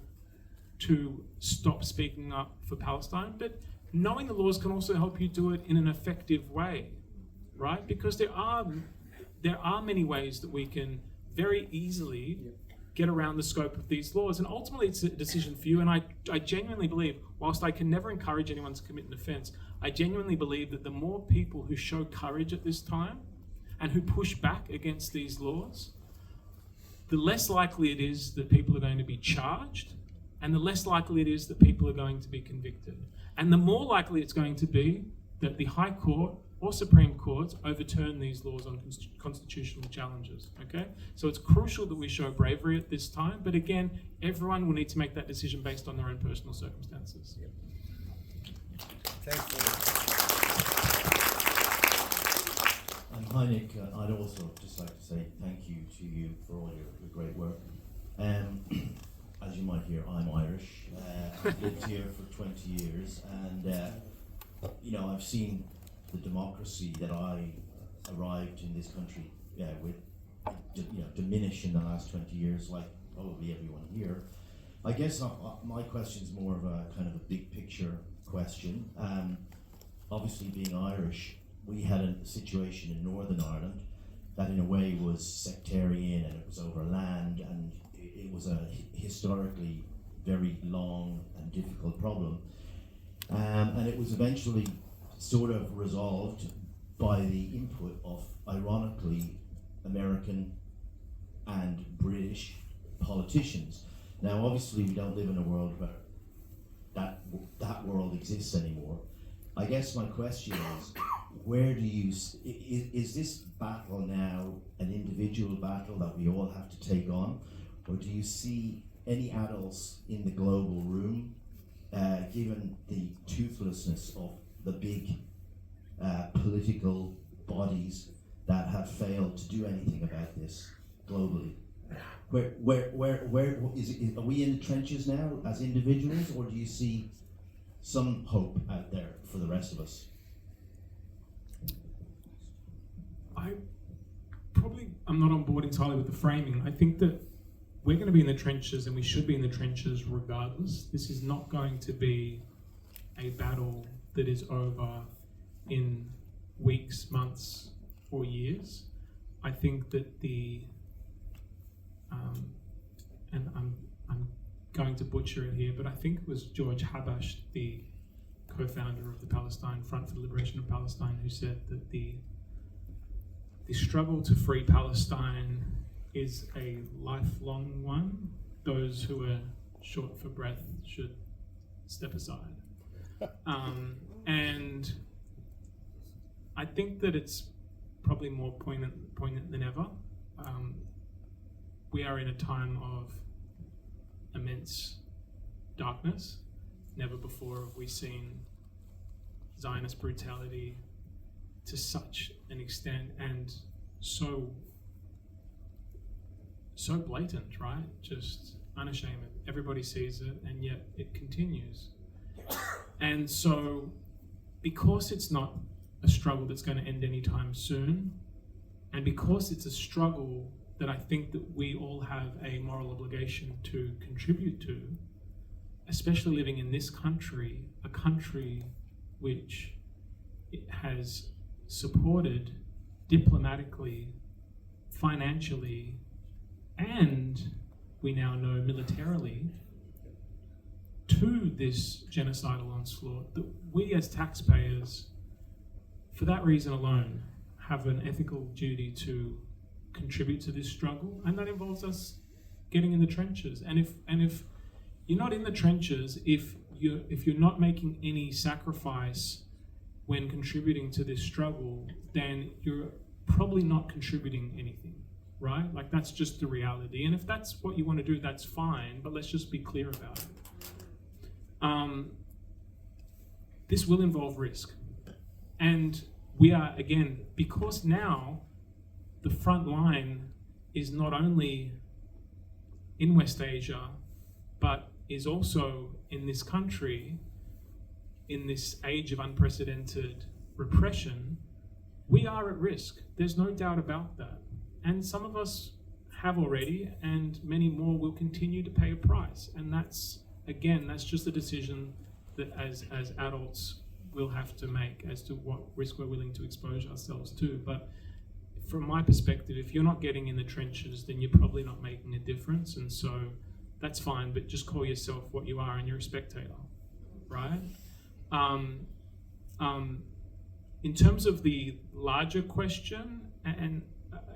to stop speaking up for Palestine, but knowing the laws can also help you do it in an effective way, right? Because there are many ways that we can very easily get around the scope of these laws, and ultimately it's a decision for you. And I genuinely believe, whilst I can never encourage anyone to commit an offence, I genuinely believe that the more people who show courage at this time and who push back against these laws, the less likely it is that people are going to be charged, and the less likely it is that people are going to be convicted. And the more likely it's going to be that the High Court or Supreme Courts overturn these laws on constitutional challenges, okay? So it's crucial that we show bravery at this time, but again, everyone will need to make that decision based on their own personal circumstances. Yep. Thanks. Hi Nick, I'd also just like to say thank you to you for all your great work. As you might hear, I'm Irish. I've lived here for 20 years, and I've seen the democracy that I arrived in this country with diminish in the last 20 years, like probably everyone here. I guess my question is more of a kind of a big picture question. Obviously, being Irish, we had a situation in Northern Ireland that in a way was sectarian, and it was over land, and it was a historically very long and difficult problem. And it was eventually sort of resolved by the input of, ironically, American and British politicians. Now, obviously, we don't live in a world where that world exists anymore. I guess my question is, where do you, is this battle now an individual battle that we all have to take on? Or do you see any adults in the global room, given the toothlessness of the big political bodies that have failed to do anything about this globally? Where is it? Are we in the trenches now as individuals, or do you see some hope out there for the rest of us? I'm not on board entirely with the framing. I think that we're going to be in the trenches, and we should be in the trenches regardless. This is not going to be a battle that is over in weeks, months, or years. I think that and I'm going to butcher it here, but I think it was George Habash, the co-founder of the Palestine Front for the Liberation of Palestine, who said that the struggle to free Palestine is a lifelong one. Those who are short for breath should step aside. And I think that it's probably more poignant than ever. We are in a time of immense darkness. Never before have we seen Zionist brutality to such an extent, and so blatant, right? Just unashamed. Everybody sees it, and yet it continues. And so, because it's not a struggle that's going to end anytime soon, and because it's a struggle that I think that we all have a moral obligation to contribute to, especially living in this country, a country which it has supported diplomatically, financially, and we now know militarily, to this genocidal onslaught, that we as taxpayers, for that reason alone, have an ethical duty to contribute to this struggle, and that involves us getting in the trenches. And if you're not in the trenches, if you're not making any sacrifice when contributing to this struggle, then you're probably not contributing anything, right? Like, that's just the reality. And if that's what you want to do, that's fine, but let's just be clear about it. This will involve risk. And we are, again, because now the front line is not only in West Asia, but is also in this country, in this age of unprecedented repression, we are at risk. There's no doubt about that. And some of us have already, and many more will continue to pay a price. And that's, again, that's just a decision that as adults we'll have to make as to what risk we're willing to expose ourselves to. But from my perspective, if you're not getting in the trenches, then you're probably not making a difference, and so that's fine, but just call yourself what you are, and you're a spectator, right? In terms of the larger question, and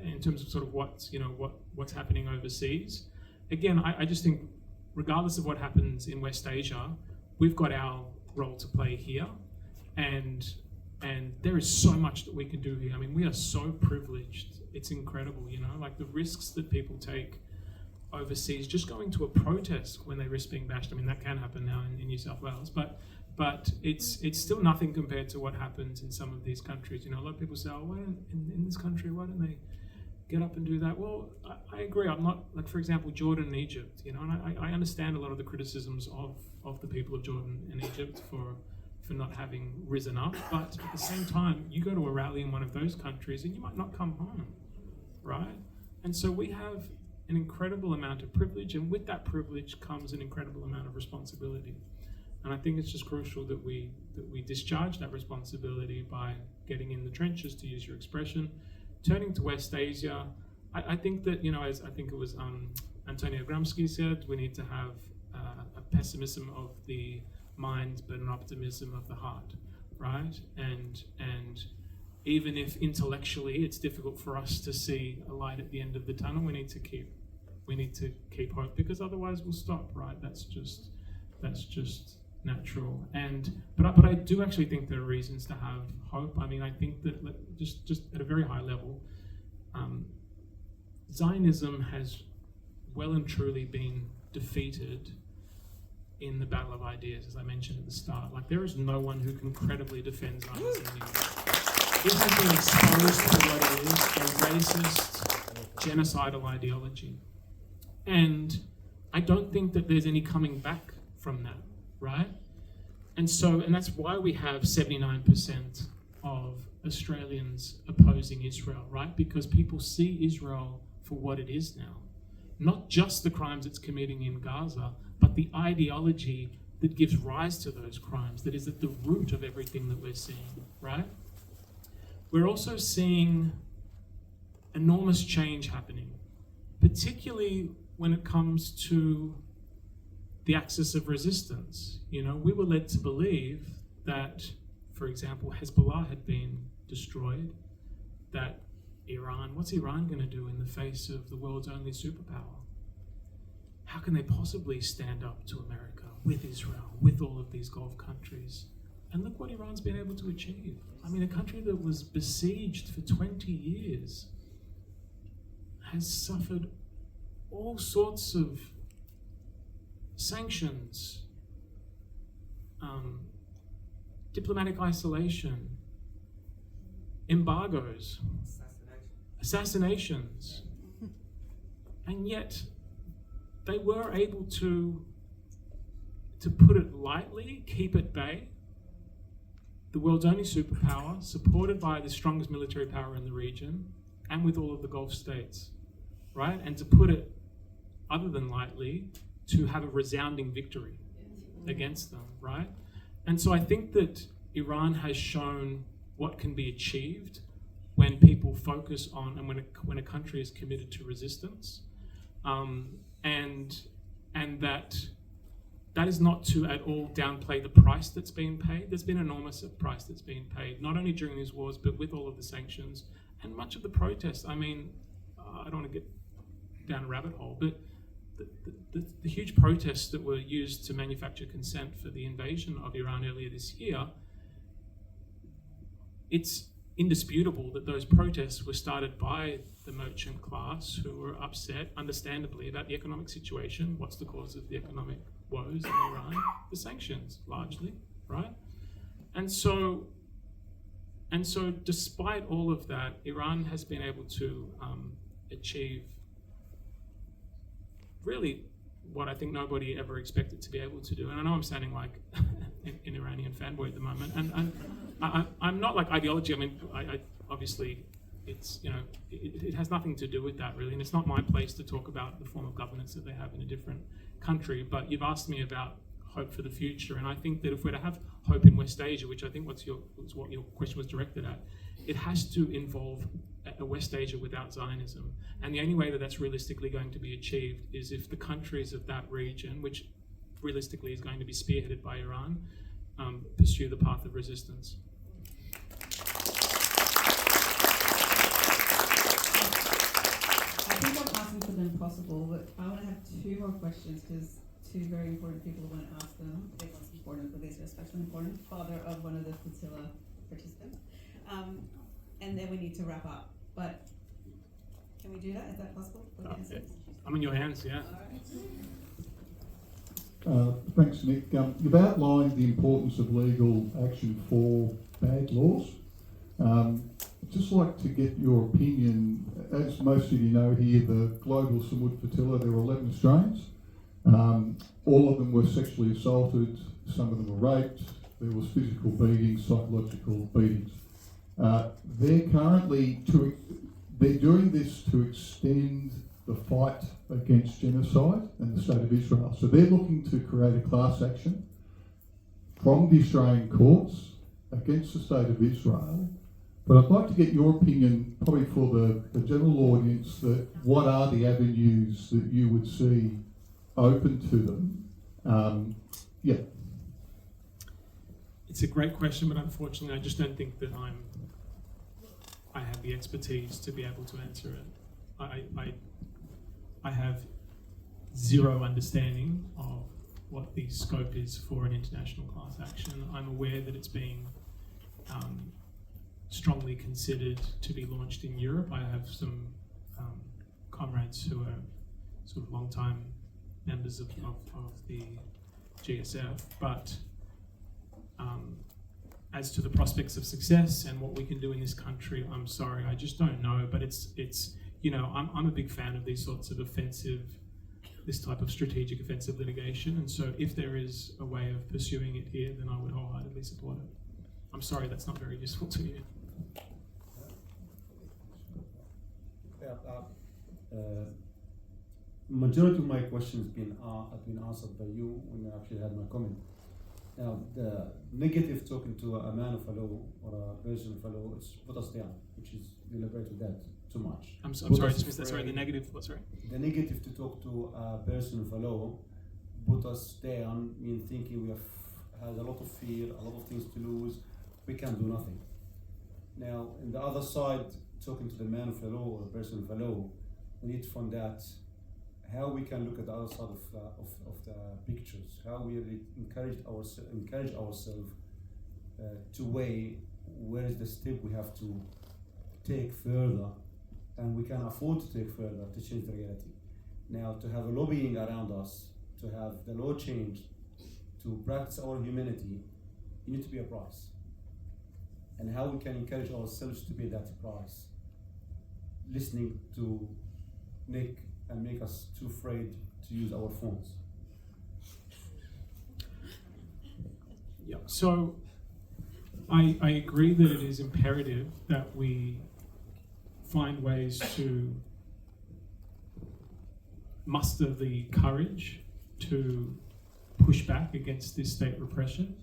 in terms of sort of what's happening overseas, again, I just think, regardless of what happens in West Asia, we've got our role to play here, and there is so much that we can do here. I mean, we are so privileged. It's incredible, like the risks that people take overseas, just going to a protest when they risk being bashed. I mean, that can happen now in New South Wales, but it's still nothing compared to what happens in some of these countries. A lot of people say, oh, why don't, in this country, why don't they get up and do that? Well, I agree. I'm not, like, for example, Jordan and Egypt, and I understand a lot of the criticisms of the people of Jordan and Egypt for not having risen up, but at the same time, you go to a rally in one of those countries and you might not come home, right? And so we have an incredible amount of privilege, and with that privilege comes an incredible amount of responsibility. And I think it's just crucial that we discharge that responsibility by getting in the trenches, to use your expression. Turning to West Asia, I think that, as I think it was Antonio Gramsci said, we need to have a pessimism of the mind, but an optimism of the heart, right? And even if intellectually it's difficult for us to see a light at the end of the tunnel, we need to keep hope, because otherwise we'll stop, right? That's just natural. But I do actually think there are reasons to have hope. I mean, I think that just at a very high level, Zionism has well and truly been defeated in the battle of ideas, as I mentioned at the start. Like, there is no one who can credibly defend Zionism anymore. It has been exposed for what it is, a racist, genocidal ideology. And I don't think that there's any coming back from that, right? And that's why we have 79% of Australians opposing Israel, right? Because people see Israel for what it is now. Not just the crimes it's committing in Gaza, but the ideology that gives rise to those crimes, that is at the root of everything that we're seeing, right? We're also seeing enormous change happening, particularly when it comes to the axis of resistance. We were led to believe that, for example, Hezbollah had been destroyed, that what's Iran going to do in the face of the world's only superpower? How can they possibly stand up to America, with Israel, with all of these Gulf countries? And look what Iran's been able to achieve. I mean, a country that was besieged for 20 years has suffered all sorts of sanctions, diplomatic isolation, embargoes, assassinations, and yet they were able to put it lightly, keep at bay the world's only superpower, supported by the strongest military power in the region, and with all of the Gulf states, right? And to put it, other than lightly, to have a resounding victory against them, right? And so I think that Iran has shown what can be achieved when people focus on, and when a country is committed to resistance, and that is not to at all downplay the price that's been paid. There's been an enormous price that's been paid, not only during these wars, but with all of the sanctions and much of the protests. I mean, I don't want to get down a rabbit hole, but the huge protests that were used to manufacture consent for the invasion of Iran earlier this year, it's indisputable that those protests were started by the merchant class who were upset, understandably, about the economic situation. What's the cause of the economic woes in Iran? The sanctions, largely, right? And so despite all of that, Iran has been able to achieve really what I think nobody ever expected to be able to do. And I know I'm sounding like an Iranian fanboy at the moment, and I'm not like ideology. I mean, I obviously it's, it has nothing to do with that really, and it's not my place to talk about the form of governance that they have in a different country. But you've asked me about hope for the future. And I think that if we're to have hope in West Asia, which I think was what your question was directed at, it has to involve a West Asia without Zionism. And the only way that that's realistically going to be achieved is if the countries of that region, which realistically is going to be spearheaded by Iran, pursue the path of resistance. I think I'm asking for the impossible, but I want to have two more questions because two very important people want to ask them. It was important, but these are especially important. Father of one of the flotilla participants. And then we need to wrap up. But can we do that? Is that possible? I'm in your hands, yeah. Thanks, Nick. You've outlined the importance of legal action for bad laws. I'd just like to get your opinion. As most of you know here, the Global Sumud Flotilla, there were 11 Australians. All of them were sexually assaulted, some of them were raped, there was physical beatings, psychological beatings. They're doing this to extend the fight against genocide and the State of Israel. So they're looking to create a class action from the Australian courts against the State of Israel. But I'd like to get your opinion, probably for the general audience, that what are the avenues that you would see open to them? Yeah. It's a great question, but unfortunately, I just don't think that I have the expertise to be able to answer it. I have zero understanding of what the scope is for an international class action. I'm aware that it's being strongly considered to be launched in Europe. I have some comrades who are sort of long-time members of the GSF, but as to the prospects of success and what we can do in this country, I'm sorry, I just don't know. But it's I'm a big fan of these sorts of this type of strategic offensive litigation, and so if there is a way of pursuing it here, then I would wholeheartedly support it. I'm sorry, that's not very useful to you. Majority of my questions have been answered by you when you actually had my comment. Now, the negative talking to a man of a law or a person of a law is put us down, which is deliberated that too much. I'm sorry, just missed that. Sorry, the negative. What? Sorry. The negative to talk to a person of a law put us down, mean thinking we have had a lot of fear, a lot of things to lose. We can do nothing. Now, on the other side, talking to the man of the law or the person of a law, we need to find out how we can look at the other side of the pictures, how we really encourage ourselves to weigh where is the step we have to take further, and we can afford to take further to change the reality. Now, to have a lobbying around us, to have the law changed, to practice our humanity, you need to be a price. And how we can encourage ourselves to pay that price. Listening to Nick and make us too afraid to use our phones. Yeah, so I agree that it is imperative that we find ways to muster the courage to push back against this state repression.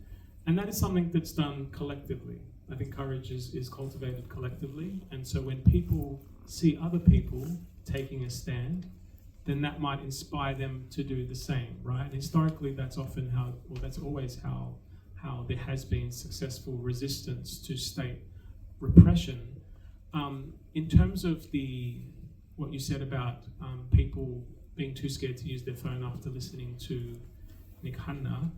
And that is something that's done collectively. I think courage is cultivated collectively. And so when people see other people taking a stand, then that might inspire them to do the same, right? Historically, that's often how, or that's always how there has been successful resistance to state repression. In terms of what you said about people being too scared to use their phone after listening to Nick Hanna,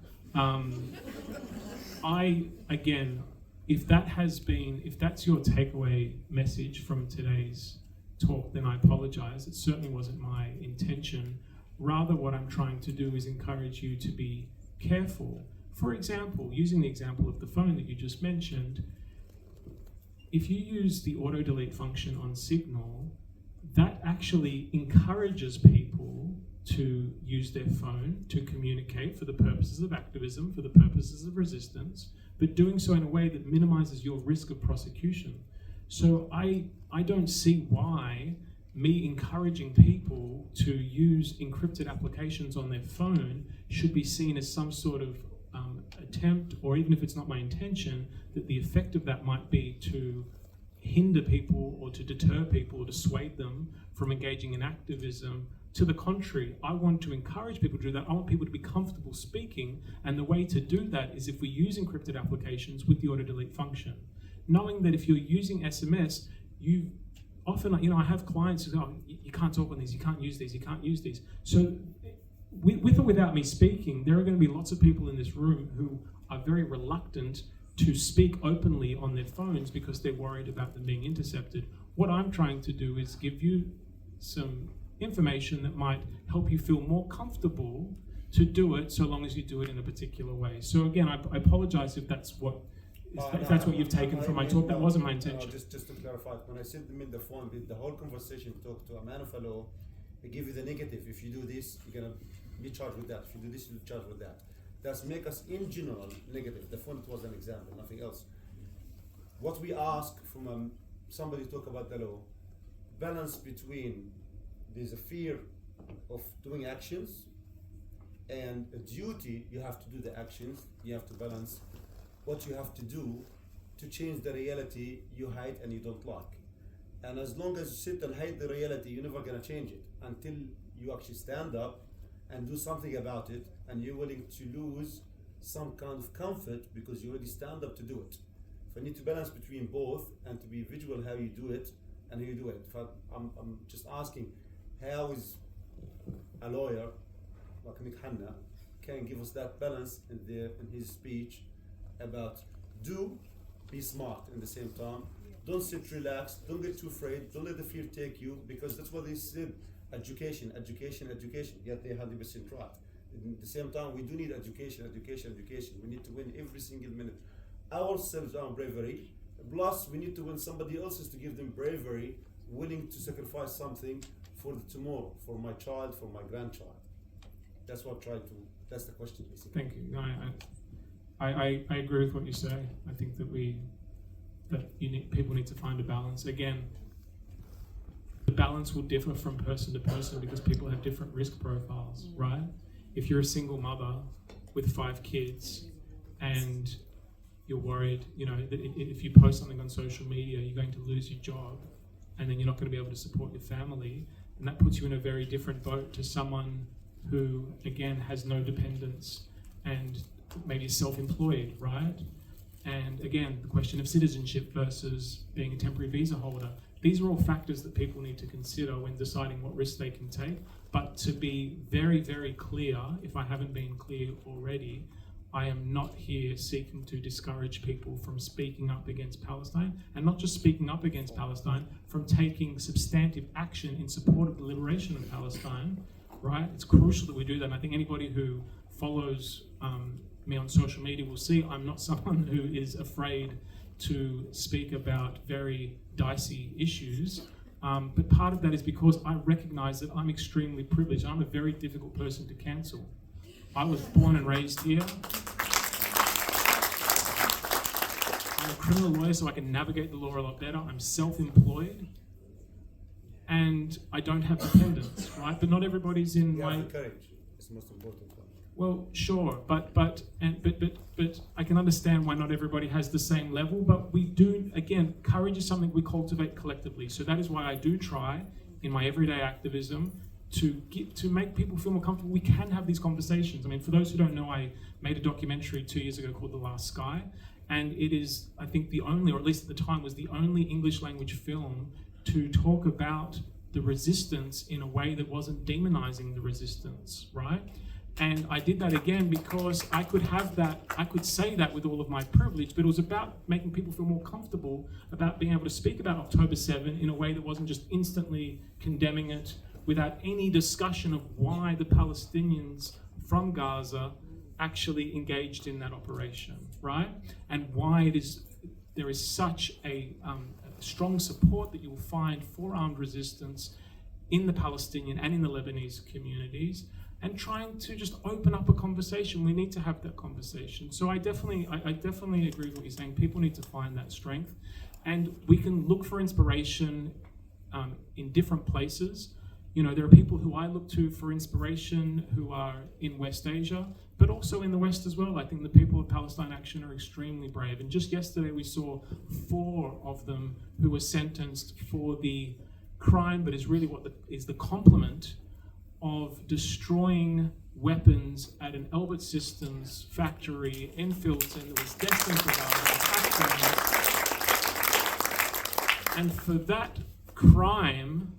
if that's your takeaway message from today's talk, then I apologize. It certainly wasn't my intention. Rather, what I'm trying to do is encourage you to be careful. For example, using the example of the phone that you just mentioned, if you use the auto-delete function on Signal, that actually encourages people to use their phone to communicate for the purposes of activism, for the purposes of resistance, but doing so in a way that minimizes your risk of prosecution. So I don't see why me encouraging people to use encrypted applications on their phone should be seen as some sort of attempt, or even if it's not my intention, that the effect of that might be to hinder people or to deter people or dissuade them from engaging in activism. To the contrary, I want to encourage people to do that. I want people to be comfortable speaking, and the way to do that is if we use encrypted applications with the auto-delete function. Knowing that if you're using SMS, you often, I have clients who go, oh, you can't talk on these, you can't use these, you can't use these. So with or without me speaking, there are going to be lots of people in this room who are very reluctant to speak openly on their phones because they're worried about them being intercepted. What I'm trying to do is give you some information that might help you feel more comfortable to do it, so long as you do it in a particular way. So again, I apologize if that's what you've taken from my talk. That wasn't my intention. Just to clarify, when I sent them in the phone, the whole conversation, talk to a man of a law, they give you the negative. If you do this, you're gonna be charged with that. If you do this, you're charged with that. That's make us in general negative. The phone was an example, nothing else. What we ask from somebody talk about the law, balance between there's a fear of doing actions and a duty, you have to do the actions, you have to balance what you have to do to change the reality you hate and you don't like. And as long as you sit and hate the reality, you're never gonna change it until you actually stand up and do something about it, and you're willing to lose some kind of comfort because you already stand up to do it. So you need to balance between both and to be vigilant how you do it and how you do it. I'm just asking, how is a lawyer like Nick Hanna can give us that balance in his speech about be smart in the same time, don't sit relaxed, don't get too afraid, don't let the fear take you, because that's what they said, education, yet they're 100% right. At the same time, we do need education. We need to win every single minute. Ourselves our bravery, plus we need to win somebody else's to give them bravery, willing to sacrifice something for the tomorrow, for my child, for my grandchild. That's what that's the question basically. Thank you. No, I agree with what you say. I think that people need to find a balance. Again, the balance will differ from person to person because people have different risk profiles, right? If you're a single mother with 5 kids and you're worried, that if you post something on social media, you're going to lose your job and then you're not going to be able to support your family, and that puts you in a very different boat to someone who, again, has no dependence and maybe is self-employed, right? And again, the question of citizenship versus being a temporary visa holder. These are all factors that people need to consider when deciding what risks they can take. But to be very, very clear, if I haven't been clear already, I am not here seeking to discourage people from speaking up against Palestine, and not just speaking up against Palestine, from taking substantive action in support of the liberation of Palestine, right? It's crucial that we do that. And I think anybody who follows me on social media will see I'm not someone who is afraid to speak about very dicey issues. But part of that is because I recognize that I'm extremely privileged. I'm a very difficult person to cancel. I was born and raised here. I'm a criminal lawyer, so I can navigate the law a lot better. I'm self-employed, and I don't have dependents, right? But not everybody's in my... You have the courage. It's the most important one. Well, sure, but I can understand why not everybody has the same level. But we do, again, courage is something we cultivate collectively. So that is why I do try in my everyday activism to make people feel more comfortable. We can have these conversations. I mean, for those who don't know, I made a documentary 2 years ago called The Last Sky, and it is, I think, the only, or at least at the time, was the only English language film to talk about the resistance in a way that wasn't demonizing the resistance, right? And I did that again because I could have that, I could say that with all of my privilege, but it was about making people feel more comfortable about being able to speak about October 7 in a way that wasn't just instantly condemning it without any discussion of why the Palestinians from Gaza actually engaged in that operation, right? And why there is such a strong support that you'll find for armed resistance in the Palestinian and in the Lebanese communities, and trying to just open up a conversation. We need to have that conversation. So I definitely agree with what you're saying. People need to find that strength, and we can look for inspiration in different places. You know, there are people who I look to for inspiration who are in West Asia, but also in the West as well. I think the people of Palestine Action are extremely brave. And just yesterday we saw 4 of them who were sentenced for the crime, but is really what is the complement of destroying weapons at an Elbit Systems factory in Filton that was destined for Gaza. And for that crime,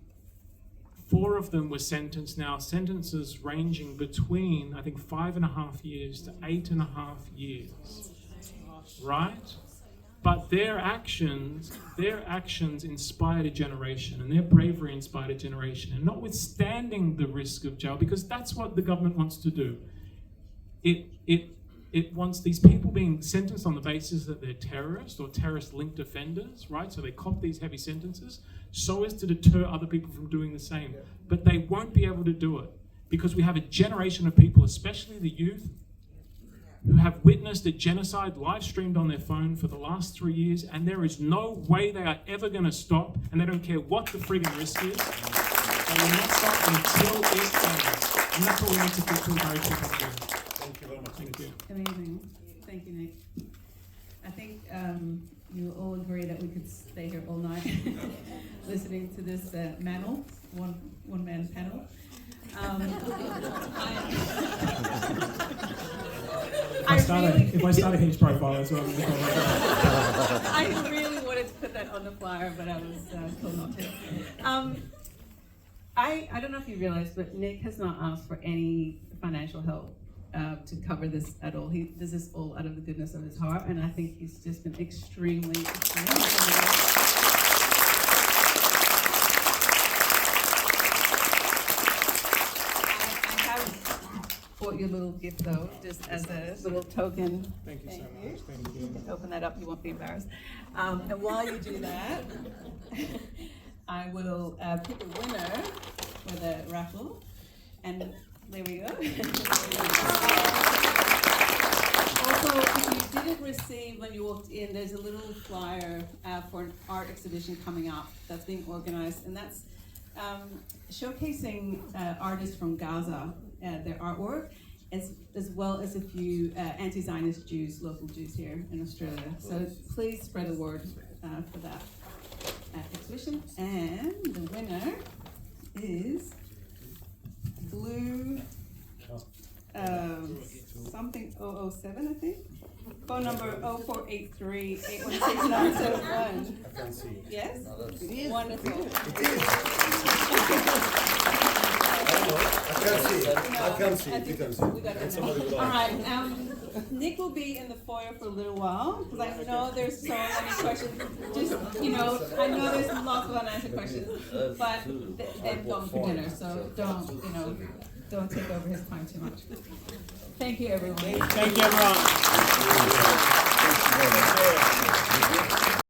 4 of them were sentenced now, sentences ranging between, I think, 5.5 years to 8.5 years, right? But their actions inspired a generation, and their bravery inspired a generation. And notwithstanding the risk of jail, because that's what the government wants to do. It wants these people being sentenced on the basis that they're terrorists or terrorist-linked offenders, right? So they cop these heavy sentences so as to deter other people from doing the same. But they won't be able to do it because we have a generation of people, especially the youth, who have witnessed a genocide live streamed on their phone for the last 3 years, and there is no way they are ever going to stop, and they don't care what the friggin' risk is. They will not stop until it ends. And that's what we need to do to encourage people to do. Thank you very much. Thank you. Amazing. Thank you, Nick. I think you will all agree that we could stay here all night listening to this one-man panel. If I start a Hinge profile, that's what I'm going to I really wanted to put that on the flyer, but I was told not to. I don't know if you realize, but Nick has not asked for any financial help to cover this at all. He does this all out of the goodness of his heart, and I think he's just been extremely bought you a little gift though, just as a little token. Thank you so much. Thank you. You can open that up, you won't be embarrassed. And while you do that, I will pick a winner for the raffle. And there we go. Also, if you didn't receive when you walked in, there's a little flyer for an art exhibition coming up that's being organized, and that's showcasing artists from Gaza, their artwork, as well as a few anti-Zionist Jews, local Jews here in Australia. So please spread the word for that exhibition. And the winner is Blue something 007, I think. Phone number 0483-816-971. I can see. Yes? It is. Wonderful. It is. I can see. You can see. We got it now. All right. Nick will be in the foyer for a little while because I know there's so many questions. Just, I know there's lots of unanswered questions, but they've gone for dinner, so don't take over his time too much. Thank you, everyone. Thank you, everyone.